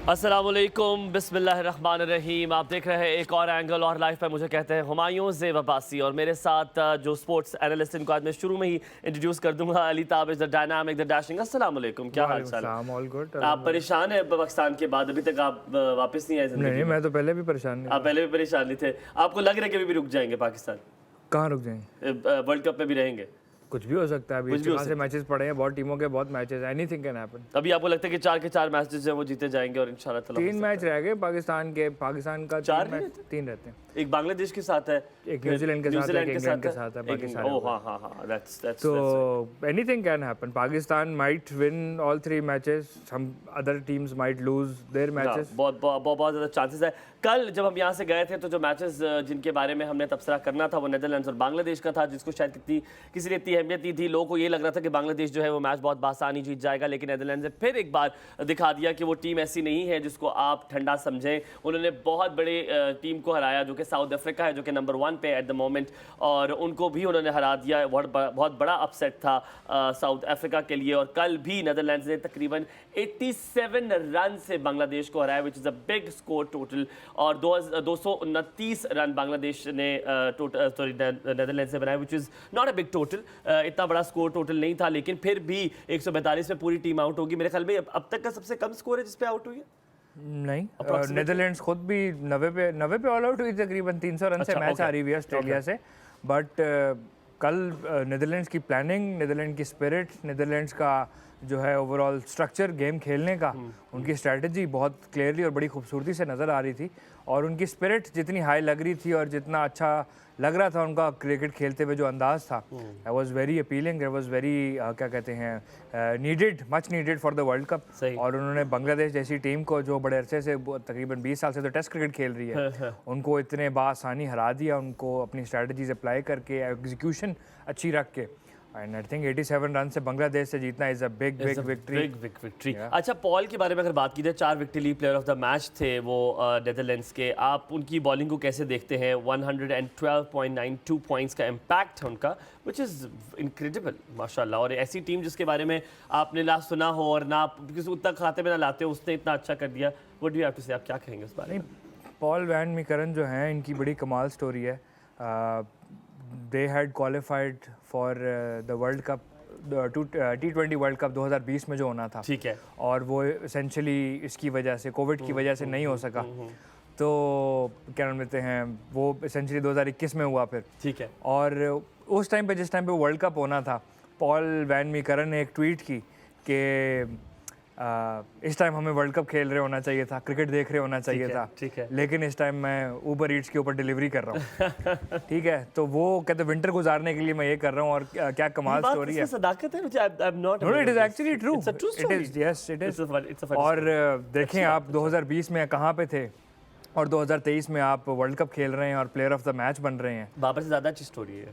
अस्सलामुअलैकुम, बिस्मिल्लाहिर्रहमानिर्रहीम। आप देख रहे हैं एक और एंगल और लाइफ पे मुझे कहते हैं हुमायूं ज़ेब अब्बासी, और मेरे साथ जो स्पोर्ट्स एनालिस्ट इनको आज मैं शुरू में ही इंट्रोड्यूस कर दूंगा, Ali Tabish the dynamic the dashing. अस्सलामुअलैकुम, क्या हाल चाल है? All good. आप परेशान हैं पाकिस्तान के बाद? अभी तक आप वापस नहीं आए जिंदगी नहीं, में? मैं तो पहले भी परेशान नहीं। आप पहले भी परेशान नहीं थे? आपको लग रहा है कि अभी भी रुक जाएंगे पाकिस्तान? कहाँ रुक जाएंगे? वर्ल्ड कप में भी रहेंगे? कुछ भी हो सकता है। अभी कहाँ से मैचेस पड़े हैं, बहुत टीमों के बहुत मैचेस, एनीथिंग कैन हैपन। अभी आपको लगता है कि 4 के 4 मैचेस हैं वो जीते जाएंगे और इंशाल्लाह ताला 3 मैच रह गए पाकिस्तान के। पाकिस्तान का 4 3 रहते हैं। एक बांग्लादेश के साथ है, एक न्यूजीलैंड के साथ है, एक इंग्लैंड के साथ है, बाकी सारे। ओह हाँ हाँ, दैट्स तो anything can happen. Pakistan might win all 3 matches, some other teams might lose their matches. बहुत ज़्यादा चांसेस है। कल जब हम यहाँ से गए थे तो जो मैचेस जिनके बारे में हमने तबसरा करना था वो नेदरलैंड्स और बांग्लादेश का था, जिसको शायद किसी ने इतनी अहमियत नहीं थी। लोगों को ये लग रहा था कि बांग्लादेश जो है वो मैच बहुत आसानी जीत जाएगा, लेकिन नेदरलैंड्स ने फिर एक बार दिखा दिया कि वो टीम ऐसी नहीं है जिसको आप ठंडा समझें। उन्होंने बहुत बड़े टीम को हराया जो कि साउथ अफ्रीका है, जो कि नंबर 1 पे एट द मोमेंट, और उनको भी उन्होंने हरा दिया। बहुत बड़ा अपसेट था साउथ अफ्रीका के लिए। और कल भी नेदरलैंड्स ने तकरीबन 87 रन से बांग्लादेश को हराया, which is a big score total. और 229 रन बांग्लादेश ने नेदरलैंड्स से बनाया, which is not a big total. इतना बड़ा स्कोर टोटल नहीं था, लेकिन फिर भी 142 में पूरी टीम आउट होगी। मेरे ख्याल में अब तक का सबसे कम स्कोर है जिस पे आउट हुई है। नहीं, नेदरलैंड्स खुद भी 90 पे ऑल आउट हुई, तकरीबन 300 रन से मैच हारी हुई है ऑस्ट्रेलिया से। बट कल नेदरलैंड्स की प्लानिंग, नेदरलैंड की स्पिरिट, नेदरलैंड्स का जो है ओवरऑल स्ट्रक्चर गेम खेलने का, उनकी स्ट्रैटेजी बहुत क्लियरली और बड़ी खूबसूरती से नज़र आ रही थी। और उनकी स्पिरिट जितनी हाई लग रही थी और जितना अच्छा लग रहा था उनका क्रिकेट खेलते हुए जो अंदाज था, I was very appealing, I was very क्या कहते हैं needed, much needed for the world cup. और उन्होंने बांग्लादेश जैसी टीम को जो बड़े अरसे से, तकरीबन 20 साल से तो टेस्ट क्रिकेट खेल रही है, उनको इतने बासानी हरा दिया, उनको अपनी स्ट्रैटेजीज अप्लाई करके, एग्जीक्यूशन अच्छी रख के। And I think 87 रन से बांग्लादेश से जीतना is a big victory. अच्छा, पॉल के बारे में अगर बात की जाए, 4 विकेट ली प्लेयर ऑफ द मैच थे वो नेदरलैंड्स के। आप उनकी बॉलिंग को कैसे देखते हैं? 112.92 पॉइंट्स का इम्पैक्ट है उनका, विच इज़ इनक्रेडिबल माशाल्लाह। और ऐसी टीम जिसके बारे में आपने ना सुना हो और ना किसी उतना खाते में ना लाते हो, उसने इतना अच्छा कर दिया। What do you have to say? आप क्या कहेंगे उस बारे में? पॉल वैन मीकरन जो हैं, इनकी बड़ी कमाल स्टोरी है। They had qualified for the World Cup, T20 world cup 2020 में जो होना था, ठीक है, और वो एसेंशियली इसकी वजह से, कोविड की वजह से नहीं हो सका। तो क्या नाम लेते हैं, वो एसेंशियली 2021 में हुआ फिर, ठीक है। और उस टाइम पे, जिस टाइम पे वर्ल्ड कप होना था, पॉल वैन मीकरन ने एक ट्वीट की कि इस टाइम हमें वर्ल्ड कप खेल रहे होना चाहिए था, क्रिकेट देख रहे होना चाहिए था, ठीक है, लेकिन इस टाइम मैं ऊबर ईट्स के ऊपर डिलीवरी कर रहा हूँ। ठीक है, तो वो कहते हैं विंटर गुजारने के लिए मैं ये कर रहा हूँ। और क्या कमाल स्टोरी है। सदाकत है मुझे। I am not, no, it is actually true, it is, yes it is. और देखें आप 2020 में कहाँ पे थे और 2023 में आप वर्ल्ड कप खेल रहे हैं और प्लेयर ऑफ द मैच बन रहे हैं। बाबर से ज़्यादा अच्छी स्टोरी है।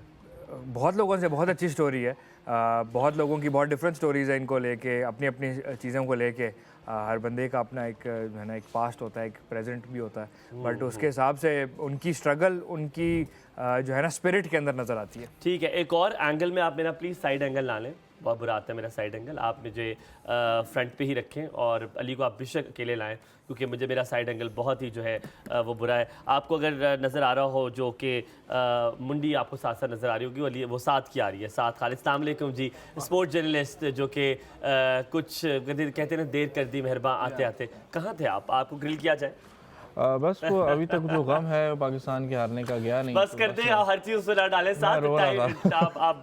बहुत लोगों से बहुत अच्छी स्टोरी है। बहुत लोगों की बहुत डिफरेंट स्टोरीज़ है इनको लेके, अपनी अपनी चीज़ों को लेके। हर बंदे का अपना एक है ना, एक पास्ट होता है, एक प्रेजेंट भी होता है, बट उसके हिसाब से उनकी स्ट्रगल, उनकी जो है ना स्पिरिट के अंदर नज़र आती है। ठीक है, एक और एंगल में आप मेरा प्लीज़ साइड एंगल ला लें। बहुत बुरा आता है मेरा साइड एंगल, आप मुझे फ्रंट पे ही रखें और अली को आप बेशक अकेले लाएं, क्योंकि मुझे मेरा साइड एंगल बहुत ही जो है वो बुरा है। आपको अगर नज़र आ रहा हो जो कि मुंडी आपको साथ साथ नज़र आ रही होगी, वो साथ की आ रही है, साथ खालिद। अस्सलाम वालेकुम जी, स्पोर्ट्स जर्नलिस्ट जो कि कुछ कहते हैं देर कर दी मेहरबान आते आते। कहाँ थे आप? आपको ग्रिल किया जाए? बस वो अभी तक जो गम है वो पाकिस्तान के हारने का गया नहीं। बस करते हैं, हर चीज उसमें ना डालें, साथ रो रहा टाइम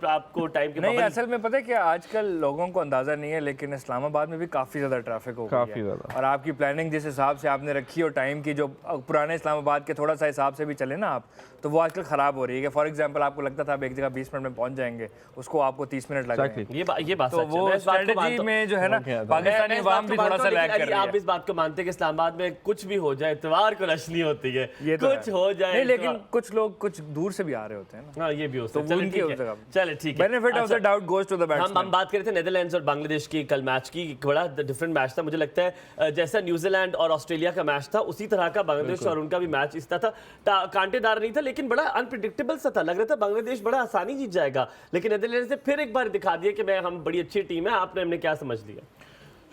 आपको टाइम के नहीं, पाबंद- असल में पता है क्या, आजकल लोगों को अंदाजा नहीं है लेकिन इस्लामाबाद में भी काफ़ी ज़्यादा ट्रैफिक हो गई है। काफ़ी ज़्यादा। और आपकी प्लानिंग जिस हिसाब से आपने रखी और टाइम की, जो पुराने इस्लामाबाद के थोड़ा सा हिसाब से भी चले ना आप, तो वो आजकल ख़राब हो रही है। फॉर एग्जांपल आपको लगता था आप एक जगह 20 मिनट में पहुंच जाएंगे, उसको आपको 30 मिनट लग रहे हैं। ये बात तो सच है, वो मैं इस बात को मानता स्ट्रेटजी हूं। में जो है ना, पाकिस्तानी मैं इस अवाम बात भी को थोड़ा मानता सा हूं, लैग लेकिन कर अली, रही आप है। इस बात को मानते हैं कि इस्लामाबाद में कुछ भी हो जाए, इतवार को रश नहीं होती है, ये तो कुछ है। हो जाए नहीं, लेकिन इतवार- कुछ लोग कुछ दूर से भी आ रहे होते हैं ना, हाँ, ये भी हो सकता तो है। चलो उनकी ठीक उस है, जगह चलो ठीक है। Benefit of the doubt goes to the um batsman. बात कर रहे थे नेदरलैंड्स और बांग्लादेश की कल मैच की, एक बड़ा डिफरेंट मैच था। मुझे लगता है जैसा न्यूजीलैंड और ऑस्ट्रेलिया का मैच था, उसी तरह का बांग्लादेश और उनका भी मैच इस तरह था। कांटेदार नहीं था, लेकिन बड़ा अनप्रिडिक्टेबल सा था। लग रहा था बांग्लादेश बड़ा आसानी जीत जाएगा, लेकिन नेदरलैंड्स ने फिर एक बार दिखा दिया कि हम बड़ी अच्छी टीम है। आपने हमने क्या समझ लिया?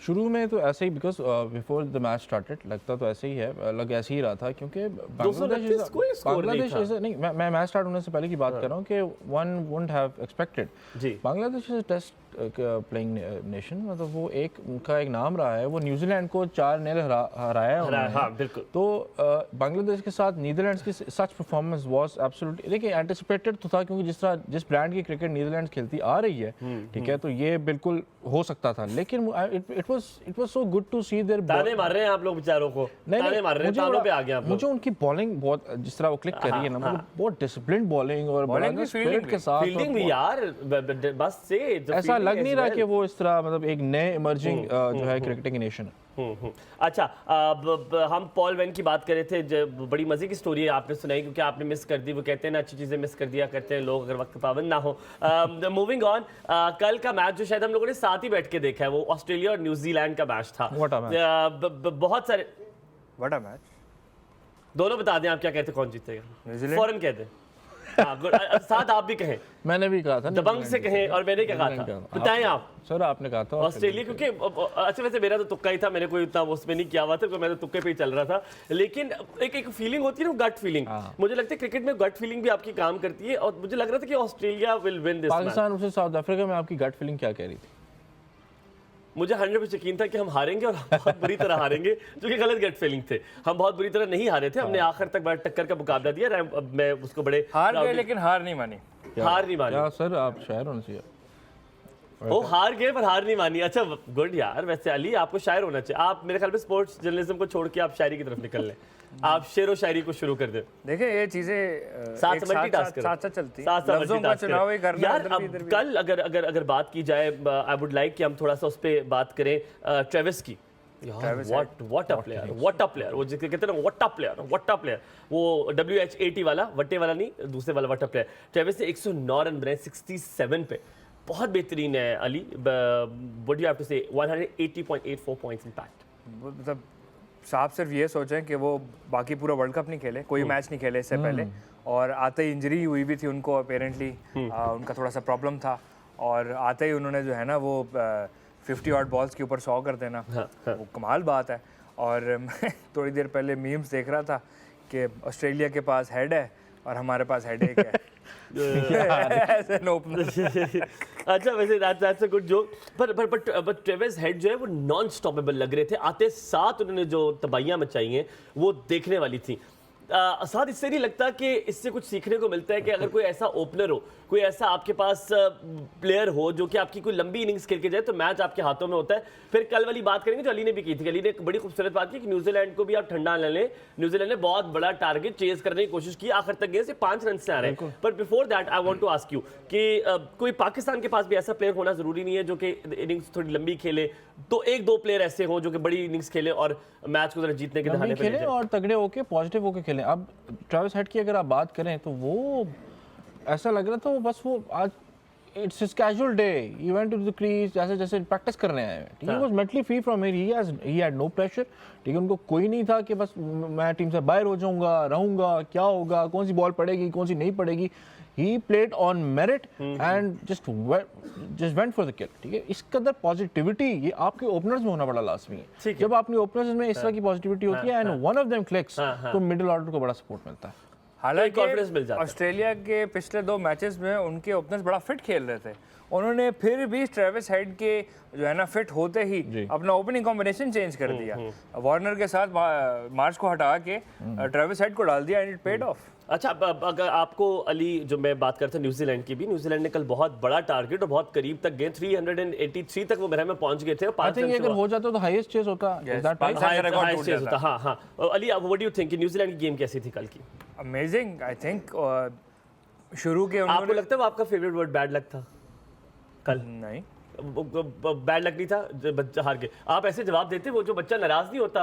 शुरू में तो ऐसे ही, because before the match started लगता तो ऐसे ही है, लग ऐसे ही रहा था क्योंकि बांग्लादेश कोई स्कोर नहीं था। इज नहीं, मैं मैच स्टार्ट होने से पहले की बात कर रहा हूँ कि वन वुडंट हैव एक्सपेक्टेड जी। Bangladesh is test playing nation, मतलब वो एक उनका एक नाम रहा है, वो न्यूजीलैंड को 4-0 हराया उन्होंने। हाँ, बिल्कुल। तो बांग्लादेश के साथ नीदरलैंड्स की सच परफॉर्मेंस वाज एब्सोल्युटली, देखिए एंटिसिपेटेड तो था क्योंकि जिस ब्रांड की क्रिकेट नीदरलैंड्स खेलती आ रही है, ठीक है, तो ये बिल्कुल हो सकता था, लेकिन it was so good to see their ताने मार रहे हैं आप लोग बेचारों को, ताने मार रहे हैं, तानों पे आ गए आप लोग। मुझे उनकी बॉलिंग बहुत, जिस तरह वो क्लिक कर रही है ना, मतलब बहुत डिसिप्लिन्ड बॉलिंग और बड़ा स्पिरिट के साथ, फील्डिंग भी यार बस से ऐसा लग नहीं रहा कि वो इस तरह मतलब एक नए इमर्जिंग जो है क्रिकेटिंग नेशन है। अच्छा, हम पॉल वेन की बात कर रहे थे, बड़ी मजे की स्टोरी है, आपने सुनाई क्योंकि आपने मिस कर दी। वो कहते हैं ना, अच्छी चीजें मिस कर दिया करते हैं लोग अगर वक्त पाबंद ना हो। मूविंग ऑन, कल का मैच जो शायद हम लोगों ने साथ ही बैठ के देखा है, वो ऑस्ट्रेलिया और न्यूजीलैंड का मैच था। What a match. बहुत सारे व्हाट अ मैच। दोनों बता दें आप क्या कहते हैं, कौन जीतेगा? न्यूजीलैंड। फौरन कहते हैं। हाँ, good. साथ आप भी कहें, मैंने भी कहा था दबंग से कहें, और मैंने क्या कहा था बताएं आप? सर आपने कहा था ऑस्ट्रेलिया, क्योंकि अच्छा वैसे मेरा तो तुक्का ही था, मैंने कोई उतना उसमें नहीं किया हुआ था, क्योंकि मैं तो तुक्के पे ही चल रहा था। लेकिन एक फीलिंग होती है ना, गट फीलिंग। मुझे लगता है क्रिकेट में गट फीलिंग भी आपकी काम करती है, और मुझे लग रहा था कि Australia will win this match. Pakistan versus south Africa में आपकी गट फीलिंग क्या कह रही थी? मुझे 100% यकीन था कि हम हारेंगे, और बहुत बुरी तरह हारेंगे, जो कि गलत गट फीलिंग थे। हम बहुत बुरी तरह नहीं हारे थे, हमने आखिर तक बड़ा टक्कर का मुकाबला दिया। अब मैं उसको बड़े हार गए लेकिन हार नहीं मानी। हार नहीं मानी। क्या सर आप शायर होना चाहिए। वो हार गए पर हार नहीं मानी। अच्छा, गुड यार। वैसे अली, आपको शायर होना चाहिए। आप मेरे ख्याल में स्पोर्ट्स जर्नलिज्म को छोड़ के आप शायरी की तरफ निकल लें। आप शेर और शायरी को शुरू कर दें। देखिए ये चीजें साथ एक मल्टीटास्क करें। साथ चलती हैं। साथ लफ्जों का चुनाव ही करना यार। उधर भी, इधर अब भी। कल अगर बात की जाए, आई वुड लाइक कि हम थोड़ा सा उस पर बात करें, ट्रेविस की। व्हाट अ प्लेयर, वो जिसके कहते हैं ना, व्हाट अ प्लेयर, वो WH80 वाला, वट्टे वाला नहीं, दूसरे वाला व्हाट अ प्लेयर। ट्रेविस ने 109 रन बनाए 67 पे, बहुत बेहतरीन है Ali. What you have to say, 180.84 points impact. मतलब साहब सिर्फ ये सोचें कि वो बाकी पूरा वर्ल्ड कप नहीं खेले, कोई मैच नहीं खेले इससे पहले, और आते ही इंजरी हुई भी थी उनको अपेरेंटली, उनका थोड़ा सा प्रॉब्लम था, और आते ही उन्होंने जो है ना वो 50 ऑड बॉल्स के ऊपर 100 कर देना, वो कमाल बात है। और मैं थोड़ी देर पहले मीम्स देख रहा था कि ऑस्ट्रेलिया के पास हेड है और हमारे पास हेडेक है। As an opener. अच्छा, वैसे that's a good joke, but Travis head जो है वो नॉन स्टॉपेबल लग रहे थे। आते साथ उन्होंने जो तबाहियां मचाई हैं वो देखने वाली थी। साथ इससे नहीं लगता कि इससे कुछ सीखने को मिलता है कि अगर कोई ऐसा ओपनर हो, कोई ऐसा आपके पास प्लेयर हो जो कि आपकी कोई लंबी इनिंग्स खेल के जाए, तो मैच आपके हाथों में होता है। फिर कल वाली बात करेंगे जो अली ने भी की थी। अली ने एक बड़ी खूबसूरत बात की कि न्यूजीलैंड को भी आप ठंडा न लें। न्यूजीलैंड ने बहुत बड़ा टारगेट चेज करने की कोशिश की, आखिर तक गए, सिर्फ 5 रन से आ रहे हैं। पर before that I want to ask you कि कोई पाकिस्तान के पास भी ऐसा प्लेयर होना जरूरी नहीं है जो कि इनिंग्स थोड़ी लंबी खेले, तो 1-2 प्लेयर ऐसे हो जो कि बड़ी इनिंग्स खेले और मैच को जरा जीतने के दहाने पे ले खेलें जाए। और तगड़े होके पॉजिटिव होके खेलें। अब ट्रेविस हेड की अगर आप बात करें तो वो ऐसा लग रहा था वो बस वो आज it's his casual day, he went to the crease जैसे प्रैक्टिस करने आए हैं, ठीक है। Was mentally free from here, he had no pressure, ठीक है। उनको कोई नहीं था कि बस मैं टीम से बाहर हो जाऊंगा, रहूंगा, क्या होगा, कौन सी बॉल पड़ेगी, कौन सी नहीं पड़ेगी। He played on merit and just went for the kill, ठीक है। इस कदर पॉजिटिविटी ये आपके ओपनर्स में होना बड़ा लाजमी है। जब अपने ओपनर्स में इस तरह की पॉजिटिविटी होती है and one of them clicks, तो मिडिल ऑर्डर को बड़ा सपोर्ट मिलता है। हालांकि कॉन्फिडेंस मिल जाता है। ऑस्ट्रेलिया के पिछले 2 मैचेस में उनके ओपनर्स बड़ा फिट खेल रहे थे, उन्होंने फिर भी ट्रेविस हेड के जो है ना फिट होते ही अपना ओपनिंग कॉम्बिनेशन चेंज कर दिया, वार्नर के साथ मार्च को हटा के ट्रेविस हेड को डाल दिया एंड इट पेड ऑफ। अच्छा, अगर आपको अली, जो मैं बात करता हूँ न्यूजीलैंड की भी, न्यूजीलैंड ने कल बहुत बड़ा टारगेट और बहुत करीब तक गए, 383 तक वो मेरे में पहुंच गए थे। आई थिंक अगर हो जाता तो हाईएस्ट चेस होता, is that right? Highest chase होता। हाँ हाँ, Ali what do you think New Zealand की गेम कैसी थी कल की? अमेजिंग, आई थिंक शुरू के आपको लगता है वो आपका फेवरेट वर्ड बैड लक था कल? नहीं, बैड लक नहीं था, बच्चा हार गए। आप ऐसे जवाब देते, वो जो बच्चा नाराज नहीं होता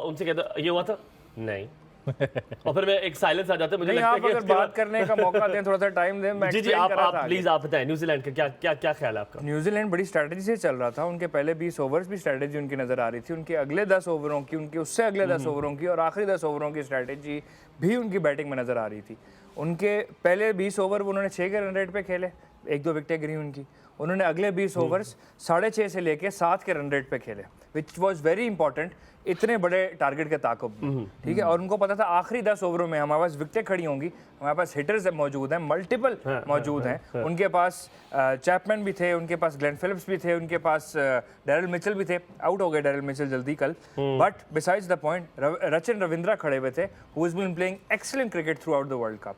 उनसे कहते ये हुआ था नहीं और फिर मैं एक साइलेंस आ जाता है, मुझे लगता है कि अगर बात करने का मौका दें, थोड़ा सा टाइम दें, मैं जी जी आप प्लीज आप बताएं न्यूजीलैंड का क्या ख्याल है आपका? न्यूजीलैंड बड़ी स्ट्रैटेजी से चल रहा था, उनके पहले 20 ओवर्स भी स्ट्रैटेजी उनकी नजर आ रही थी, उनके अगले 10 ओवरों की, उनके उससे अगले 10 ओवरों की और आखिरी 10 ओवरों की स्ट्रैटेजी भी उनकी बैटिंग में नजर आ रही थी। उनके पहले 20 ओवर उन्होंने 6 के रन रेट पे खेले, 1-2 विकेटें गिरी उनकी। उन्होंने अगले 20 ओवर्स 6.5 से लेके 7 के रन रेट पे खेले, विच वाज वेरी इंपॉर्टेंट इतने बड़े टारगेट के ताक़ुब में, ठीक है। और उनको पता था आखिरी 10 ओवरों में हमारे पास विकेटें खड़ी होंगी, हमारे पास हिटर्स मौजूद हैं, मल्टीपल मौजूद हैं। उनके पास चैपमैन भी थे, उनके पास ग्लेन फिलिप्स भी थे, उनके पास डैरिल मिचेल भी थे। आउट हो गए डैरिल मिचेल जल्दी कल, but besides the point Rachin Ravindra खड़े हुए थे, who has been playing excellent cricket throughout the world cup.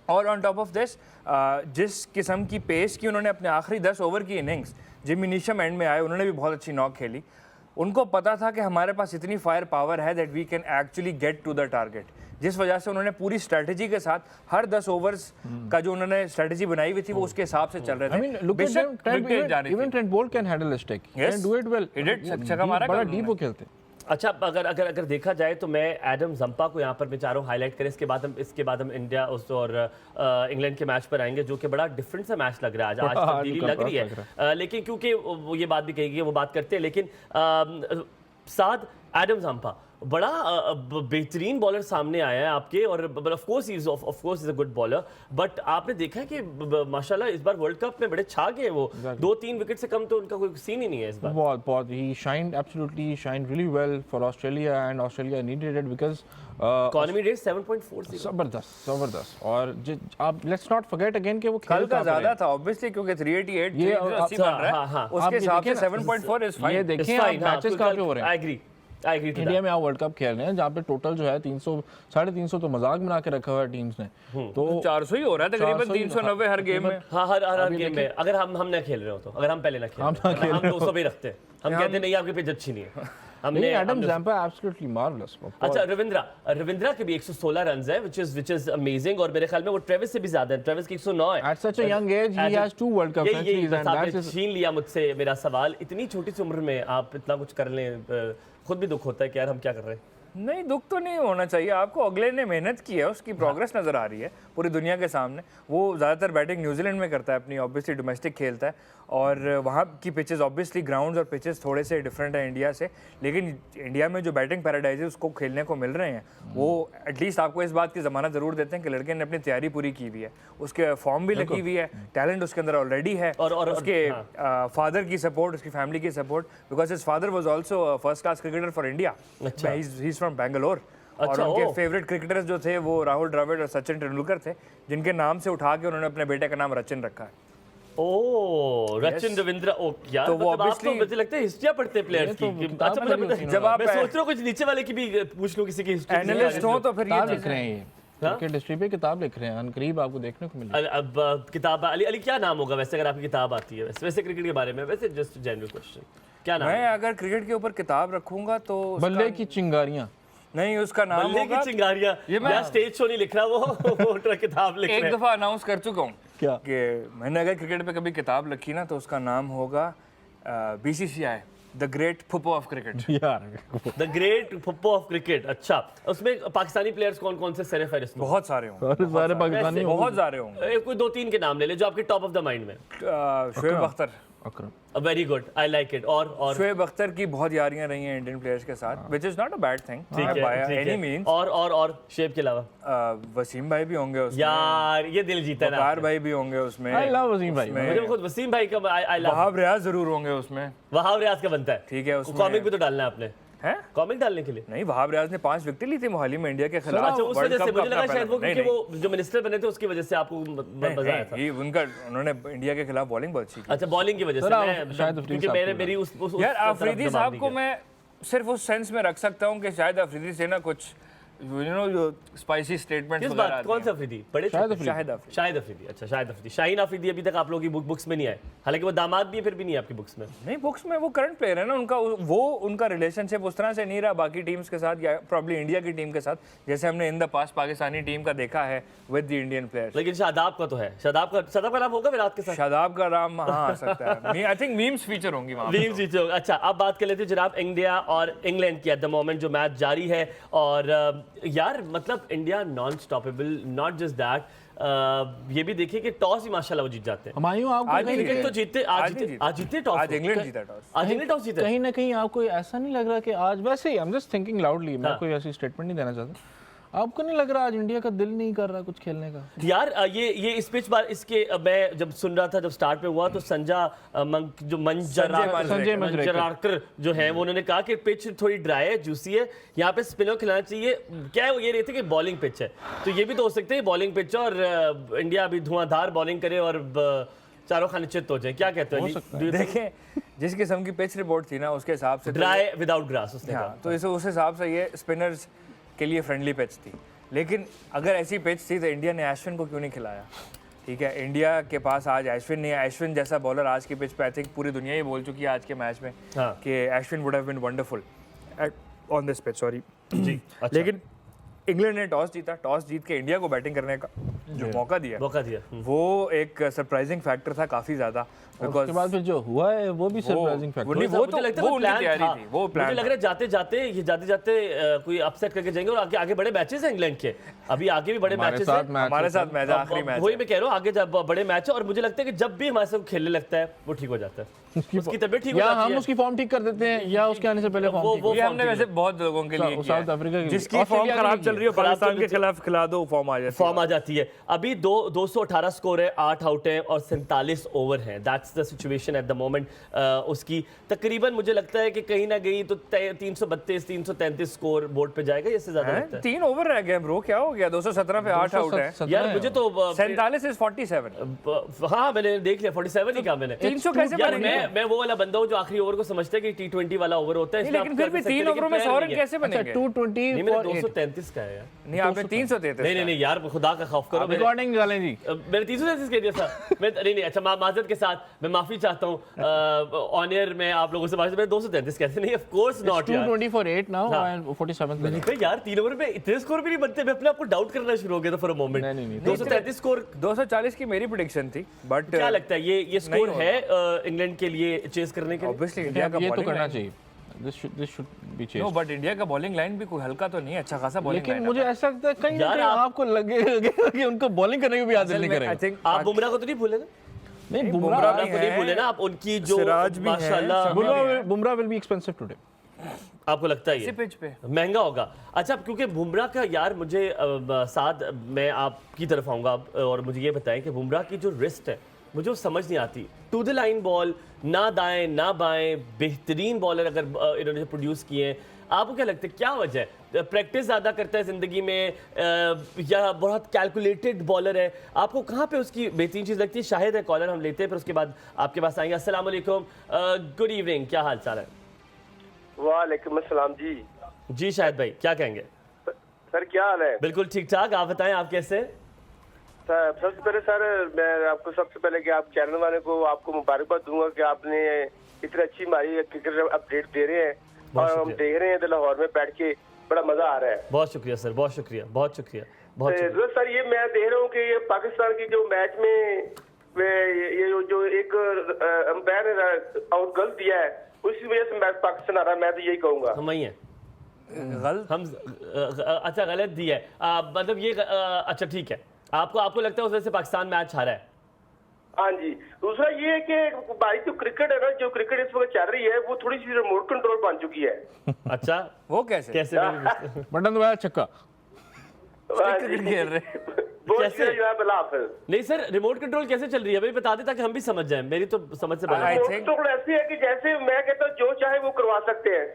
और ऑन टॉप ऑफ दिस जिस किस्म की पेस की उन्होंने अपने आखिरी 10 ओवर की इनिंग्स, जिमी नीशम एंड में आए, उन्होंने भी बहुत अच्छी नॉक खेली। उनको पता था कि हमारे पास इतनी फायर पावर है that we can actually get to the target, जिस वजह से उन्होंने पूरी स्ट्रेटजी के साथ हर 10 ओवर्स का जो उन्होंने स्ट्रेटजी बनाई हुई थी वो उसके हिसाब से चल रहे थे। I mean, look at them, even Trent Bolt can handle a stick. He can do it well. He did, छक्का मारा, बड़ा डीप वो खेलते। अच्छा, अगर देखा जाए तो मैं एडम जंपा को यहाँ पर विचारों हाईलाइट करें, इसके बाद हम इंडिया और इंग्लैंड के मैच पर आएंगे, जो कि बड़ा डिफरेंट सा मैच लग रहा है आज तब्दीली लग रही है। लेकिन क्योंकि वो ये बात भी कही गई है, वो बात करते हैं, लेकिन साथ एडम जंपा बड़ा बेहतरीन बॉलर सामने आया है आपके, और of course is a good bowler, but आपने देखा है कि माशाल्लाह इस बार वर्ल्ड कप में बड़े छा गए वो। 2-3 विकेट से कम तो उनका कोई सीन ही नहीं है इस बार। बहुत ही shined, absolutely shined really well for Australia, and Australia needed it because economy rate 7.40। जबरदस्त। और आप लेट्स नॉट फॉरगेट अगेन कि वो कल का ज्यादा था ऑब्वियसली, क्योंकि 388 ये 380 बन रहा है, उसके हिसाब से 7.4 इज फाइन। ये देखें आप मैचेस कहां पे हो रहे हैं। I agree. इंडिया में आप वर्ल्ड कप खेल रहे हैं जहाँ पे टोटल जो है 300 350 तो मजाक बना के रखा हुआ है टीम्स ने, तो 400 ही हो रहा है तकरीबन, 390 हर गेम में। हाँ, हर गेम में। अगर हम ना खेल रहे हो तो, अगर हम पहले ना खेल, हम 200 पे रखते हैं, हम कहते नहीं आपकी पिच अच्छी नहीं है। हमने एडम जंपा एब्सोल्युटली मार्वेलस। अच्छा, रविंद्रा के भी 116 रन्स है, which is amazing, और मेरे ख्याल में वो ट्रेविस से भी ज्यादा है। ट्रेविस की 109 है। At such a young age he has 2 World Cup centuries, and that is छीन लिया मुझसे मेरा सवाल। इतनी छोटी सी उम्र में आप इतना कुछ कर लें, खुद भी दुख होता है कि यार हम क्या कर रहे हैं। नहीं, दुख तो नहीं होना चाहिए आपको, अगले ने मेहनत की है, उसकी प्रोग्रेस नज़र आ रही है पूरी दुनिया के सामने। वो ज़्यादातर बैटिंग न्यूजीलैंड में करता है अपनी, ऑब्वियसली डोमेस्टिक खेलता है, और वहाँ की पिचेस ऑब्वियसली ग्राउंड्स और पिचेस थोड़े से डिफरेंट है इंडिया से, लेकिन इंडिया में जो बैटिंग पैराडाइज है उसको खेलने को मिल रहे हैं, वो एटलीस्ट आपको इस बात की ज़मानत ज़रूर देते हैं कि लड़के ने अपनी तैयारी पूरी की हुई है, उसके फॉर्म भी लगी हुई है, टैलेंट उसके अंदर ऑलरेडी है, और उसके फादर की सपोर्ट, उसकी फैमिली की support, because his father was also first class cricketer for India, he is from Bangalore. और उनके फेवरेट क्रिकेटर्स जो थे वो राहुल द्रविड़ और सचिन तेंदुलकर थे, जिनके नाम से उठा के उन्होंने अपने बेटे का नाम रचिन रखा है। ओह, रचिन रविंद्रा। ओ यार, तो वो ऑब्वियसली मुझे लगता है हिस्ट्रियां पढ़ते हैं प्लेयर्स की। अच्छा, मतलब जब आप मैं सोच रहा हूं कुछ नीचे वाले की भी पूछ लूं, किसी की हिस्ट्री एनालिस्ट हो तो फिर ये लिख रहे हैं, क्रिकेट हिस्ट्री पे किताब लिख रहे हैं, अनकरीब आपको देखने को मिलेगी। अब किताब अली क्या नाम होगा वैसे, अगर आपकी किताब आती है वैसे क्रिकेट के बारे में, वैसे जस्ट जनरल क्वेश्चन, क्या नाम? मैं अगर क्रिकेट के ऊपर किताब रखूंगा तो बल्ले की चिंगारियां नहीं, उसका नाम बल्ले होगा की चिंगारियां। ये मैं स्टेज शो नहीं लिख रहा, वो किताब लिख रहा है। एक दफा अनाउंस कर चुका हूँ क्या कि मैंने अगर क्रिकेट पे कभी किताब लिखी ना तो उसका नाम होगा BCCI, the great phuppo of cricket. यार, the great phuppo of cricket. अच्छा, उसमें पाकिस्तानी प्लेयर्स कौन कौन से सर फहरिस्त? बहुत सारे होंगे, सारे पाकिस्तानी बहुत सारे होंगे। कोई 2-3 के नाम ले ले जो आपके टॉप ऑफ द माइंड में। Shoaib Akhtar, Akram, very good, I like it. और शोएब अख्तर की बहुत यारियां रही हैं इंडियन प्लेयर्स के साथ, which is not a bad thing by any means. और शोएब के अलावा वसीम भाई भी होंगे उसमें, यार ये दिल जीता ना। वकार भाई भी होंगे उसमें, आई लव वसीम भाई, मुझे खुद वसीम भाई का आई लव। वहाब रियाज जरूर होंगे उसमें, वहाब रियाज का बनता है, ठीक है, उसमें कॉमिक भी तो डालना है आपने। हैं? कॉमिक डालने के लिए? नहीं, वहाब रियाज ने 5 विकेट ली थी मोहाली में इंडिया के खिलाफ। अच्छा, उस वर्ल्ड वजह से कप का मुझे लगा अपना शायद वो पहला- क्योंकि नहीं, वो जो मिनिस्टर बने थे उसकी वजह से आपको नहीं, मजा आया था। नहीं, उन्होंने इंडिया के खिलाफ बॉलिंग बहुत अच्छी की। अच्छा, बॉलिंग की वजह से सर, आप मैं शायद अफरीदी क्योंकि साहब मेरे को मेरी उस यार तरफ अफरीदी दिमाग साहब नहीं को गया। मैं सिर्फ उस सेंस में रख सकता हूँ कि शायद अफरीदी से ना कुछ जो स्पाइसी स्टेटमेंट्स किस वगैरह बात? आते कौन हैं। से अफरीदी? बड़े शायद छोटे? अफरीदी। शाहिद अफरीदी। शाहिद अफरीदी। अच्छा, शाहिद अफरीदी। शाहीन अफरीदी अभी तक आप लोगों की बुक्स में नहीं आए, हालांकि वो दामाद भी है, फिर भी नहीं है आपकी बुक्स में। नहीं, बुक्स में वो करंट प्लेयर है ना, उनका रिलेशनशिप उस तरह से नहीं रहा बाकी टीम्स के साथ या प्रॉब्ली इंडिया की टीम के साथ, जैसे हमने in the past Pakistani team का देखा है विद द इंडियन प्लेयर्स। लेकिन शादाब का तो है, शादाब का नाम होगा विराट के साथ। शादाब का नाम हाँ आ सकता है। आई थिंक मीम्स फीचर होंगी वहाँ पे। लीव जीते होगा। अच्छा, अब बात कर लेते हैं जनाब इंडिया और इंग्लैंड की। एट द मोमेंट जो मैच जारी है और यार मतलब India non stoppable, not just that, ये भी देखिए कि टॉस ही माशाल्लाह वो जीत जाते हैं। हुमायूं आपको आज कहीं नहीं क्रिकेट तो जीतते, आज नहीं जीते, आज जीते टॉस। आज इंग्लैंड जीता टॉस। आज इंग्लैंड टॉस जीता। कहीं ना कहीं आपको ऐसा नहीं लग रहा कि आज, वैसे ही I am just thinking loudly, मैं कोई ऐसी स्टेटमेंट नहीं देना चाहता, आपको नहीं लग रहा आज इंडिया का दिल नहीं कर रहा कुछ खेलने का? यार ये इस पिच बार इसके मैं जब सुन रहा था, जब स्टार्ट में हुआ तो जो संजय मंजराकर जो है वो उन्होंने कहा कि पिच थोड़ी ड्राई है, जूसी है, यहाँ पे स्पिनर खिलाना चाहिए। क्या है वो ये रहते कि बॉलिंग पिच है, तो ये भी तो हो सकते हैं बॉलिंग पिच और इंडिया अभी धुआंधार बॉलिंग करे और चारों खाने चित्त हो जाए। क्या कहते हो? देखें जिस किस्म की पिच रिपोर्ट थी ना उसके हिसाब से ड्राई विदाउट ग्रास उसने कहा। तो इसे उस हिसाब से ये स्पिनर्स के लिए फ्रेंडली पिच थी, लेकिन अगर ऐसी पिच थी तो इंडिया ने अश्विन को क्यों नहीं खिलाया? ठीक है, इंडिया के पास आज अश्विन नहीं है। अश्विन जैसा बॉलर आज की पिच पे आई थिंक पूरी दुनिया ही बोल चुकी है आज के मैच में कि Ashwin would have been wonderful on this pitch. Sorry ji. लेकिन इंग्लैंड ने टॉस जीता, टॉस जीत के इंडिया को बैटिंग करने का जो मौका दिया वो एक सरप्राइजिंग फैक्टर था काफी ज्यादा। उसके बाद फिर जो हुआ है वो भी सरप्राइजिंग फैक्टर मुझे लगता है वो उनकी तैयारी थी, वो प्लान। मुझे लग रहा है जाते जाते कोई अपसेट करके जाएंगे और आगे बड़े मैचेस हैं इंग्लैंड के, अभी आगे भी बड़े मैचेस हैं हमारे साथ मैच आखिरी मैच। वही मैं कह रहा हूँ, आगे बड़े मैच है और मुझे लगता है कि जब भी हमारे साथ खेलने लगता है वो ठीक हो जाता है, उसकी तबीयत ठीक हो या जाती हम है। उसकी फॉर्म ठीक कर देते हैं या उसके आने से पहले फॉर्म ठीक। ये हमने वैसे बहुत लोगों के लिए किया साउथ अफ्रीका के लिए, जिसकी फॉर्म खराब चल रही है पाकिस्तान के खिलाफ खिला दो, फॉर्म आ जाती है। अभी 218 स्कोर है, 8 आउट है और 47 ओवर है। That's the situation at the moment. उसकी तकरीबन मुझे लगता है कि कहीं ना कहीं तो 332 333 स्कोर बोर्ड पे जाएगा, इससे ज्यादा लगता है। 3 ओवर रह गए ब्रो, क्या हो गया? 217 पे 8 आउट है यार मुझे तो 47 इज 47। हाँ मैंने देख लिया 47 ही कहा मैंने। 300 कैसे यार बनेंगे? मैं वो वाला बंदा हूँ जो आखिरी ओवर को समझता है कि T20 वाला ओवर होता है, लेकिन फिर भी 3 ओवरों में 100 रन कैसे बनेंगे? 220 नहीं मेरा 233 का है यार। नहीं आपने 333। नहीं यार खुदा का खौफ करो, रिकॉर्डिंग निकालें जी। मैंने 333 कह दिया था। मैं नहीं अच्छा माजरत के साथ मैं माफी चाहता हूँ ऑन एयर में आप लोगों से। मैंने 233 कहते नहीं, ऑफ कोर्स नॉट यार। 220 for 8 now and 47 मैंने कहा यार 3 ओवर में इतने स्कोर भी नहीं बनते। मैं अपने आप को डाउट करना शुरू हो गया था फॉर अ मोमेंट। नहीं 233 स्कोर 240 की मेरी प्रेडिक्शन थी, बट क्या लगता है ये स्कोर है इंग्लैंड के लिए चेस करने के लिए? ऑब्वियसली इंडिया का ये तो बॉलिंग करना लाइन, चाहिए। This should be changed. No but India का बॉलिंग लाइन भी कोई हल्का तो नहीं है, अच्छा खासा बॉलिंग लेकिन लाइन। मुझे ऐसा लगता है कहीं ना यार कहीं आपको लगेगा कि उनको बॉलिंग करने को भी याद नहीं आई करेगा। थिंक आप बुमराह को तो नहीं भूले ना? नहीं बुमराह बुमराह को नहीं भूले ना आप, उनकी जो सिराज भी है, माशाल्लाह Bumrah will be expensive today. आपको लगता है इसी ये पिच पे महंगा होगा? अच्छा क्योंकि बुमराह का यार मुझे साथ मैं आपकी तरफ आऊँगा और मुझे ये बताएं कि बुमराह की जो रिस्ट है मुझे वो समझ नहीं आती। टू द लाइन बॉल, ना दाएं ना बाएं, बेहतरीन बॉलर अगर इन्होंने प्रोड्यूस किए हैं। आपको क्या लगता है क्या वजह है? प्रैक्टिस ज़्यादा करता है ज़िंदगी में या बहुत कैलकुलेटेड बॉलर है? आपको कहाँ पे उसकी बेहतरीन चीज़ लगती है? शाहिद है कॉलर, हम लेते हैं फिर उसके बाद आपके पास आएंगे। अस्सलाम वालेकुम, गुड इवनिंग, क्या हाल चाल है? वालेकुम अस्सलाम जी। जी शाहिद भाई क्या कहेंगे? सर क्या हाल है? बिल्कुल ठीक ठाक, आप बताएं आप कैसे? सर सबसे पहले सर मैं आपको सबसे पहले कि आप चैनल वाले को आपको मुबारकबाद दूंगा कि आपने इतनी अच्छी हमारी क्रिकेट अपडेट दे रहे हैं और हम देख रहे हैं लाहौर में बैठ के, बड़ा मजा आ रहा है। बहुत शुक्रिया सर, बहुत शुक्रिया, बहुत शुक्रिया, बहुत शुक्रिया। सर ये मैं देख रहा हूँ कि ये पाकिस्तान की जो मैच में ये जो एक अंपायर ने आउट गलत दिया है उसी वजह से मैच पाकिस्तान आ रहा है, मैं तो यही कहूंगा। हम वही हैं गलत, हम अच्छा गलत दिया है मतलब ये अच्छा ठीक है, आपको लगता है उस वजह से पाकिस्तान मैच हारा है? हाँ जी। दूसरा ये है कि भाई जो क्रिकेट है ना, जो क्रिकेट इस वक्त चल रही है वो थोड़ी सी रिमोट कंट्रोल बन चुकी है। अच्छा वो कैसे कैसे बटन दबाया छक्का। हाँ जी। खेल रहे बहुत कैसे? शुक्रिया जनाब, अल्लाह हाफ़िज़। नहीं सर रिमोट कंट्रोल कैसे चल रही है भाई बता दे ताकि हम भी समझ जाएं, मेरी तो समझ से बाहर I है। think- तो ऐसी है कि जैसे मैं कहता हूँ जो चाहे वो करवा सकते हैं।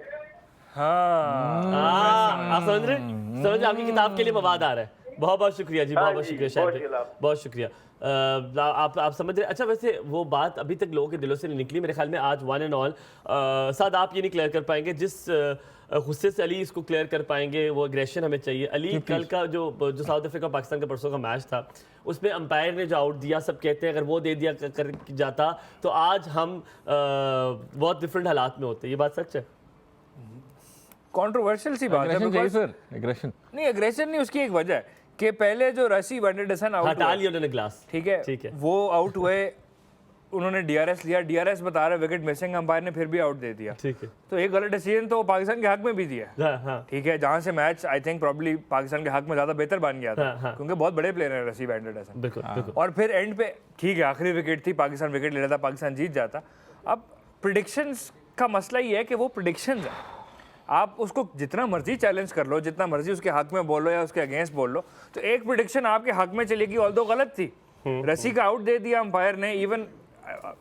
हाँ आप समझ रहे आपकी किताब के लिए मवाद आ रहा है। बहुत बहुत शुक्रिया जी, बहुत बहुत शुक्रिया शायद, बहुत शुक्रिया। आप समझ रहे। अच्छा वैसे वो बात अभी तक लोगों के दिलों से नहीं निकली मेरे ख्याल में, आज वन एंड ऑल साद आप ये नहीं क्लियर कर पाएंगे जिस गुस्से से अली इसको क्लियर कर पाएंगे, वो एग्रेशन हमें चाहिए। अली कल का जो साउथ अफ्रीका पाकिस्तान का परसों का मैच था उसमें अंपायर ने जो आउट दिया, सब कहते हैं अगर वो दे दिया कर जाता तो आज हम बहुत डिफरेंट हालात में होते। ये बात सच है? कंट्रोवर्शियल सी बात है चाहिए सर, एग्रेशन नहीं, एग्रेशन नहीं, उसकी एक वजह है कि पहले जो रसी वेंडरसन आउट हटा लिया उन्होंने ग्लास, ठीक है, वो आउट हुए, उन्होंने डीआरएस लिया, डीआरएस बता रहा है विकेट मिसिंग, अंपायर ने फिर भी आउट दे दिया। ठीक है, तो एक गलत डिसीजन तो पाकिस्तान के हक में भी दिया। ठीक है, जहां से match I think probably Pakistan के हक में ज्यादा बेहतर बन गया था, क्योंकि बहुत बड़े प्लेयर हैं रसी वेंडरसन। बिल्कुल। और फिर एंड पे ठीक है आखिरी विकेट थी, पाकिस्तान विकेट ले लेता, पाकिस्तान जीत जाता। अब प्रिडिक्शंस का मसला ये है कि वो प्रिडिक्शंस है, आप उसको जितना मर्जी चैलेंज कर लो, जितना मर्जी उसके हक में बोलो या उसके अगेंस्ट बोल लो, तो एक प्रिडिक्शन आपके हक में चलेगी ऑल्दो गलत थी। रसी का आउट दे दिया अंपायर ने, इवन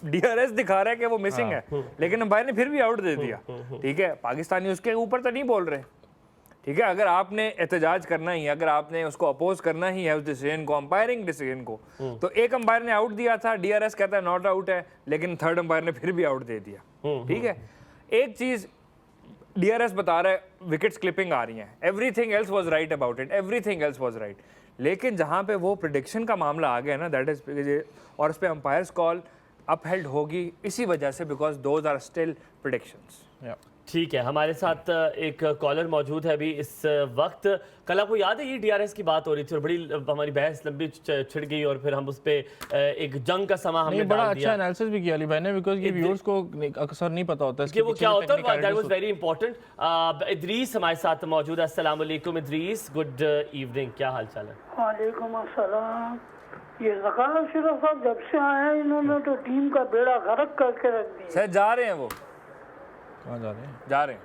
डीआरएस दिखा रहा है कि वो मिसिंग है, लेकिन अंपायर ने फिर भी आउट दे दिया। ठीक है, पाकिस्तानी उसके ऊपर तो नहीं बोल रहे। ठीक है, अगर आपने एहतजाज करना ही है, अगर आपने उसको अपोज करना ही है उस डिसीजन को, अंपायरिंग डिसीजन को, तो एक अंपायर ने आउट दिया था, डीआरएस कहता है नॉट आउट है, लेकिन थर्ड अंपायर ने फिर भी आउट दे दिया। ठीक है, एक चीज डीआरएस बता रहा है विकेट्स क्लिपिंग आ रही हैं, everything else was right about it, everything else was right, लेकिन जहां पे वो प्रिडिक्शन का मामला आ गया ना, दैट इज, और उस पे अंपायर्स कॉल अपहेल्ड होगी इसी वजह से, because those are still predictions. ठीक है, हमारे साथ एक कॉलर मौजूद है अभी इस वक्त। कल आपको याद है ये डीआरएस की बात हो रही थी और बड़ी हमारी बहस लंबी छिड़ गई और फिर हम उस पे एक जंग का समा हमने बड़ा डाल अच्छा दिया। एनालिसिस भी किया अली भाई ने, बिकॉज़ ये व्यूअर्स को अक्सर नहीं पता होता कि वो क्या होता है, that was very important. Idris हमारे साथ मौजूद है। अस्सलाम वालेकुम इदरीस, गुड इवनिंग, क्या हाल चाल है? वालेकुम अस्सलाम। ये ज़कार अशरफ साहब जब से आए हैं इन्होंने तो टीम का बेड़ा गर्क करके रख दिया। सर जा रहे हैं वो, कहां जा रहे हैं? जा रहे हैं।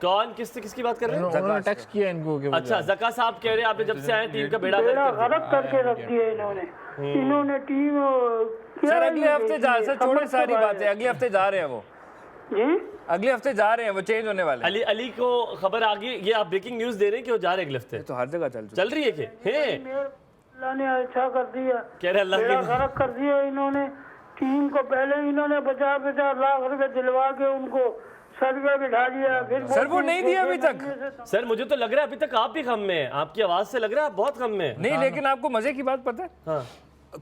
कौन किसकी बात कर रहे हैं? उन्होंने टेक्स्ट किया इनको कि अच्छा, जका साहब कह रहे हैं आपने जब से आए टीम का बेड़ा गर्क करके रख दिया इन्होंने टीम। सर अगले हफ्ते जा, सर छोड़े सारी बातें, अगले हफ्ते जा रहे हैं वो जी, अगले हफ्ते जा रहे हैं, वो चेंज होने वाले हैं। अली को खबर आ गई, ये आप ब्रेकिंग न्यूज दे रहे हैं कि वो जा रहे हैं अगले हफ्ते? तो हर जगह चल रही है कि अल्लाह ने अच्छा कर दिया, कह रहे अल्लाह बेड़ा गर्क कर दिया इन्होंने टीम को। पहले इन्होंने 50-50 लाख रुपए दिलवा के उनको सर पे बिठा दिया, फिर सर वो नहीं दिया अभी तक। सर मुझे तो लग रहा है अभी तक आप भी गम में हैं, आपकी आवाज से लग रहा है आप बहुत गम में हैं। नहीं, लेकिन आपको मजे की बात पता है, हाँ,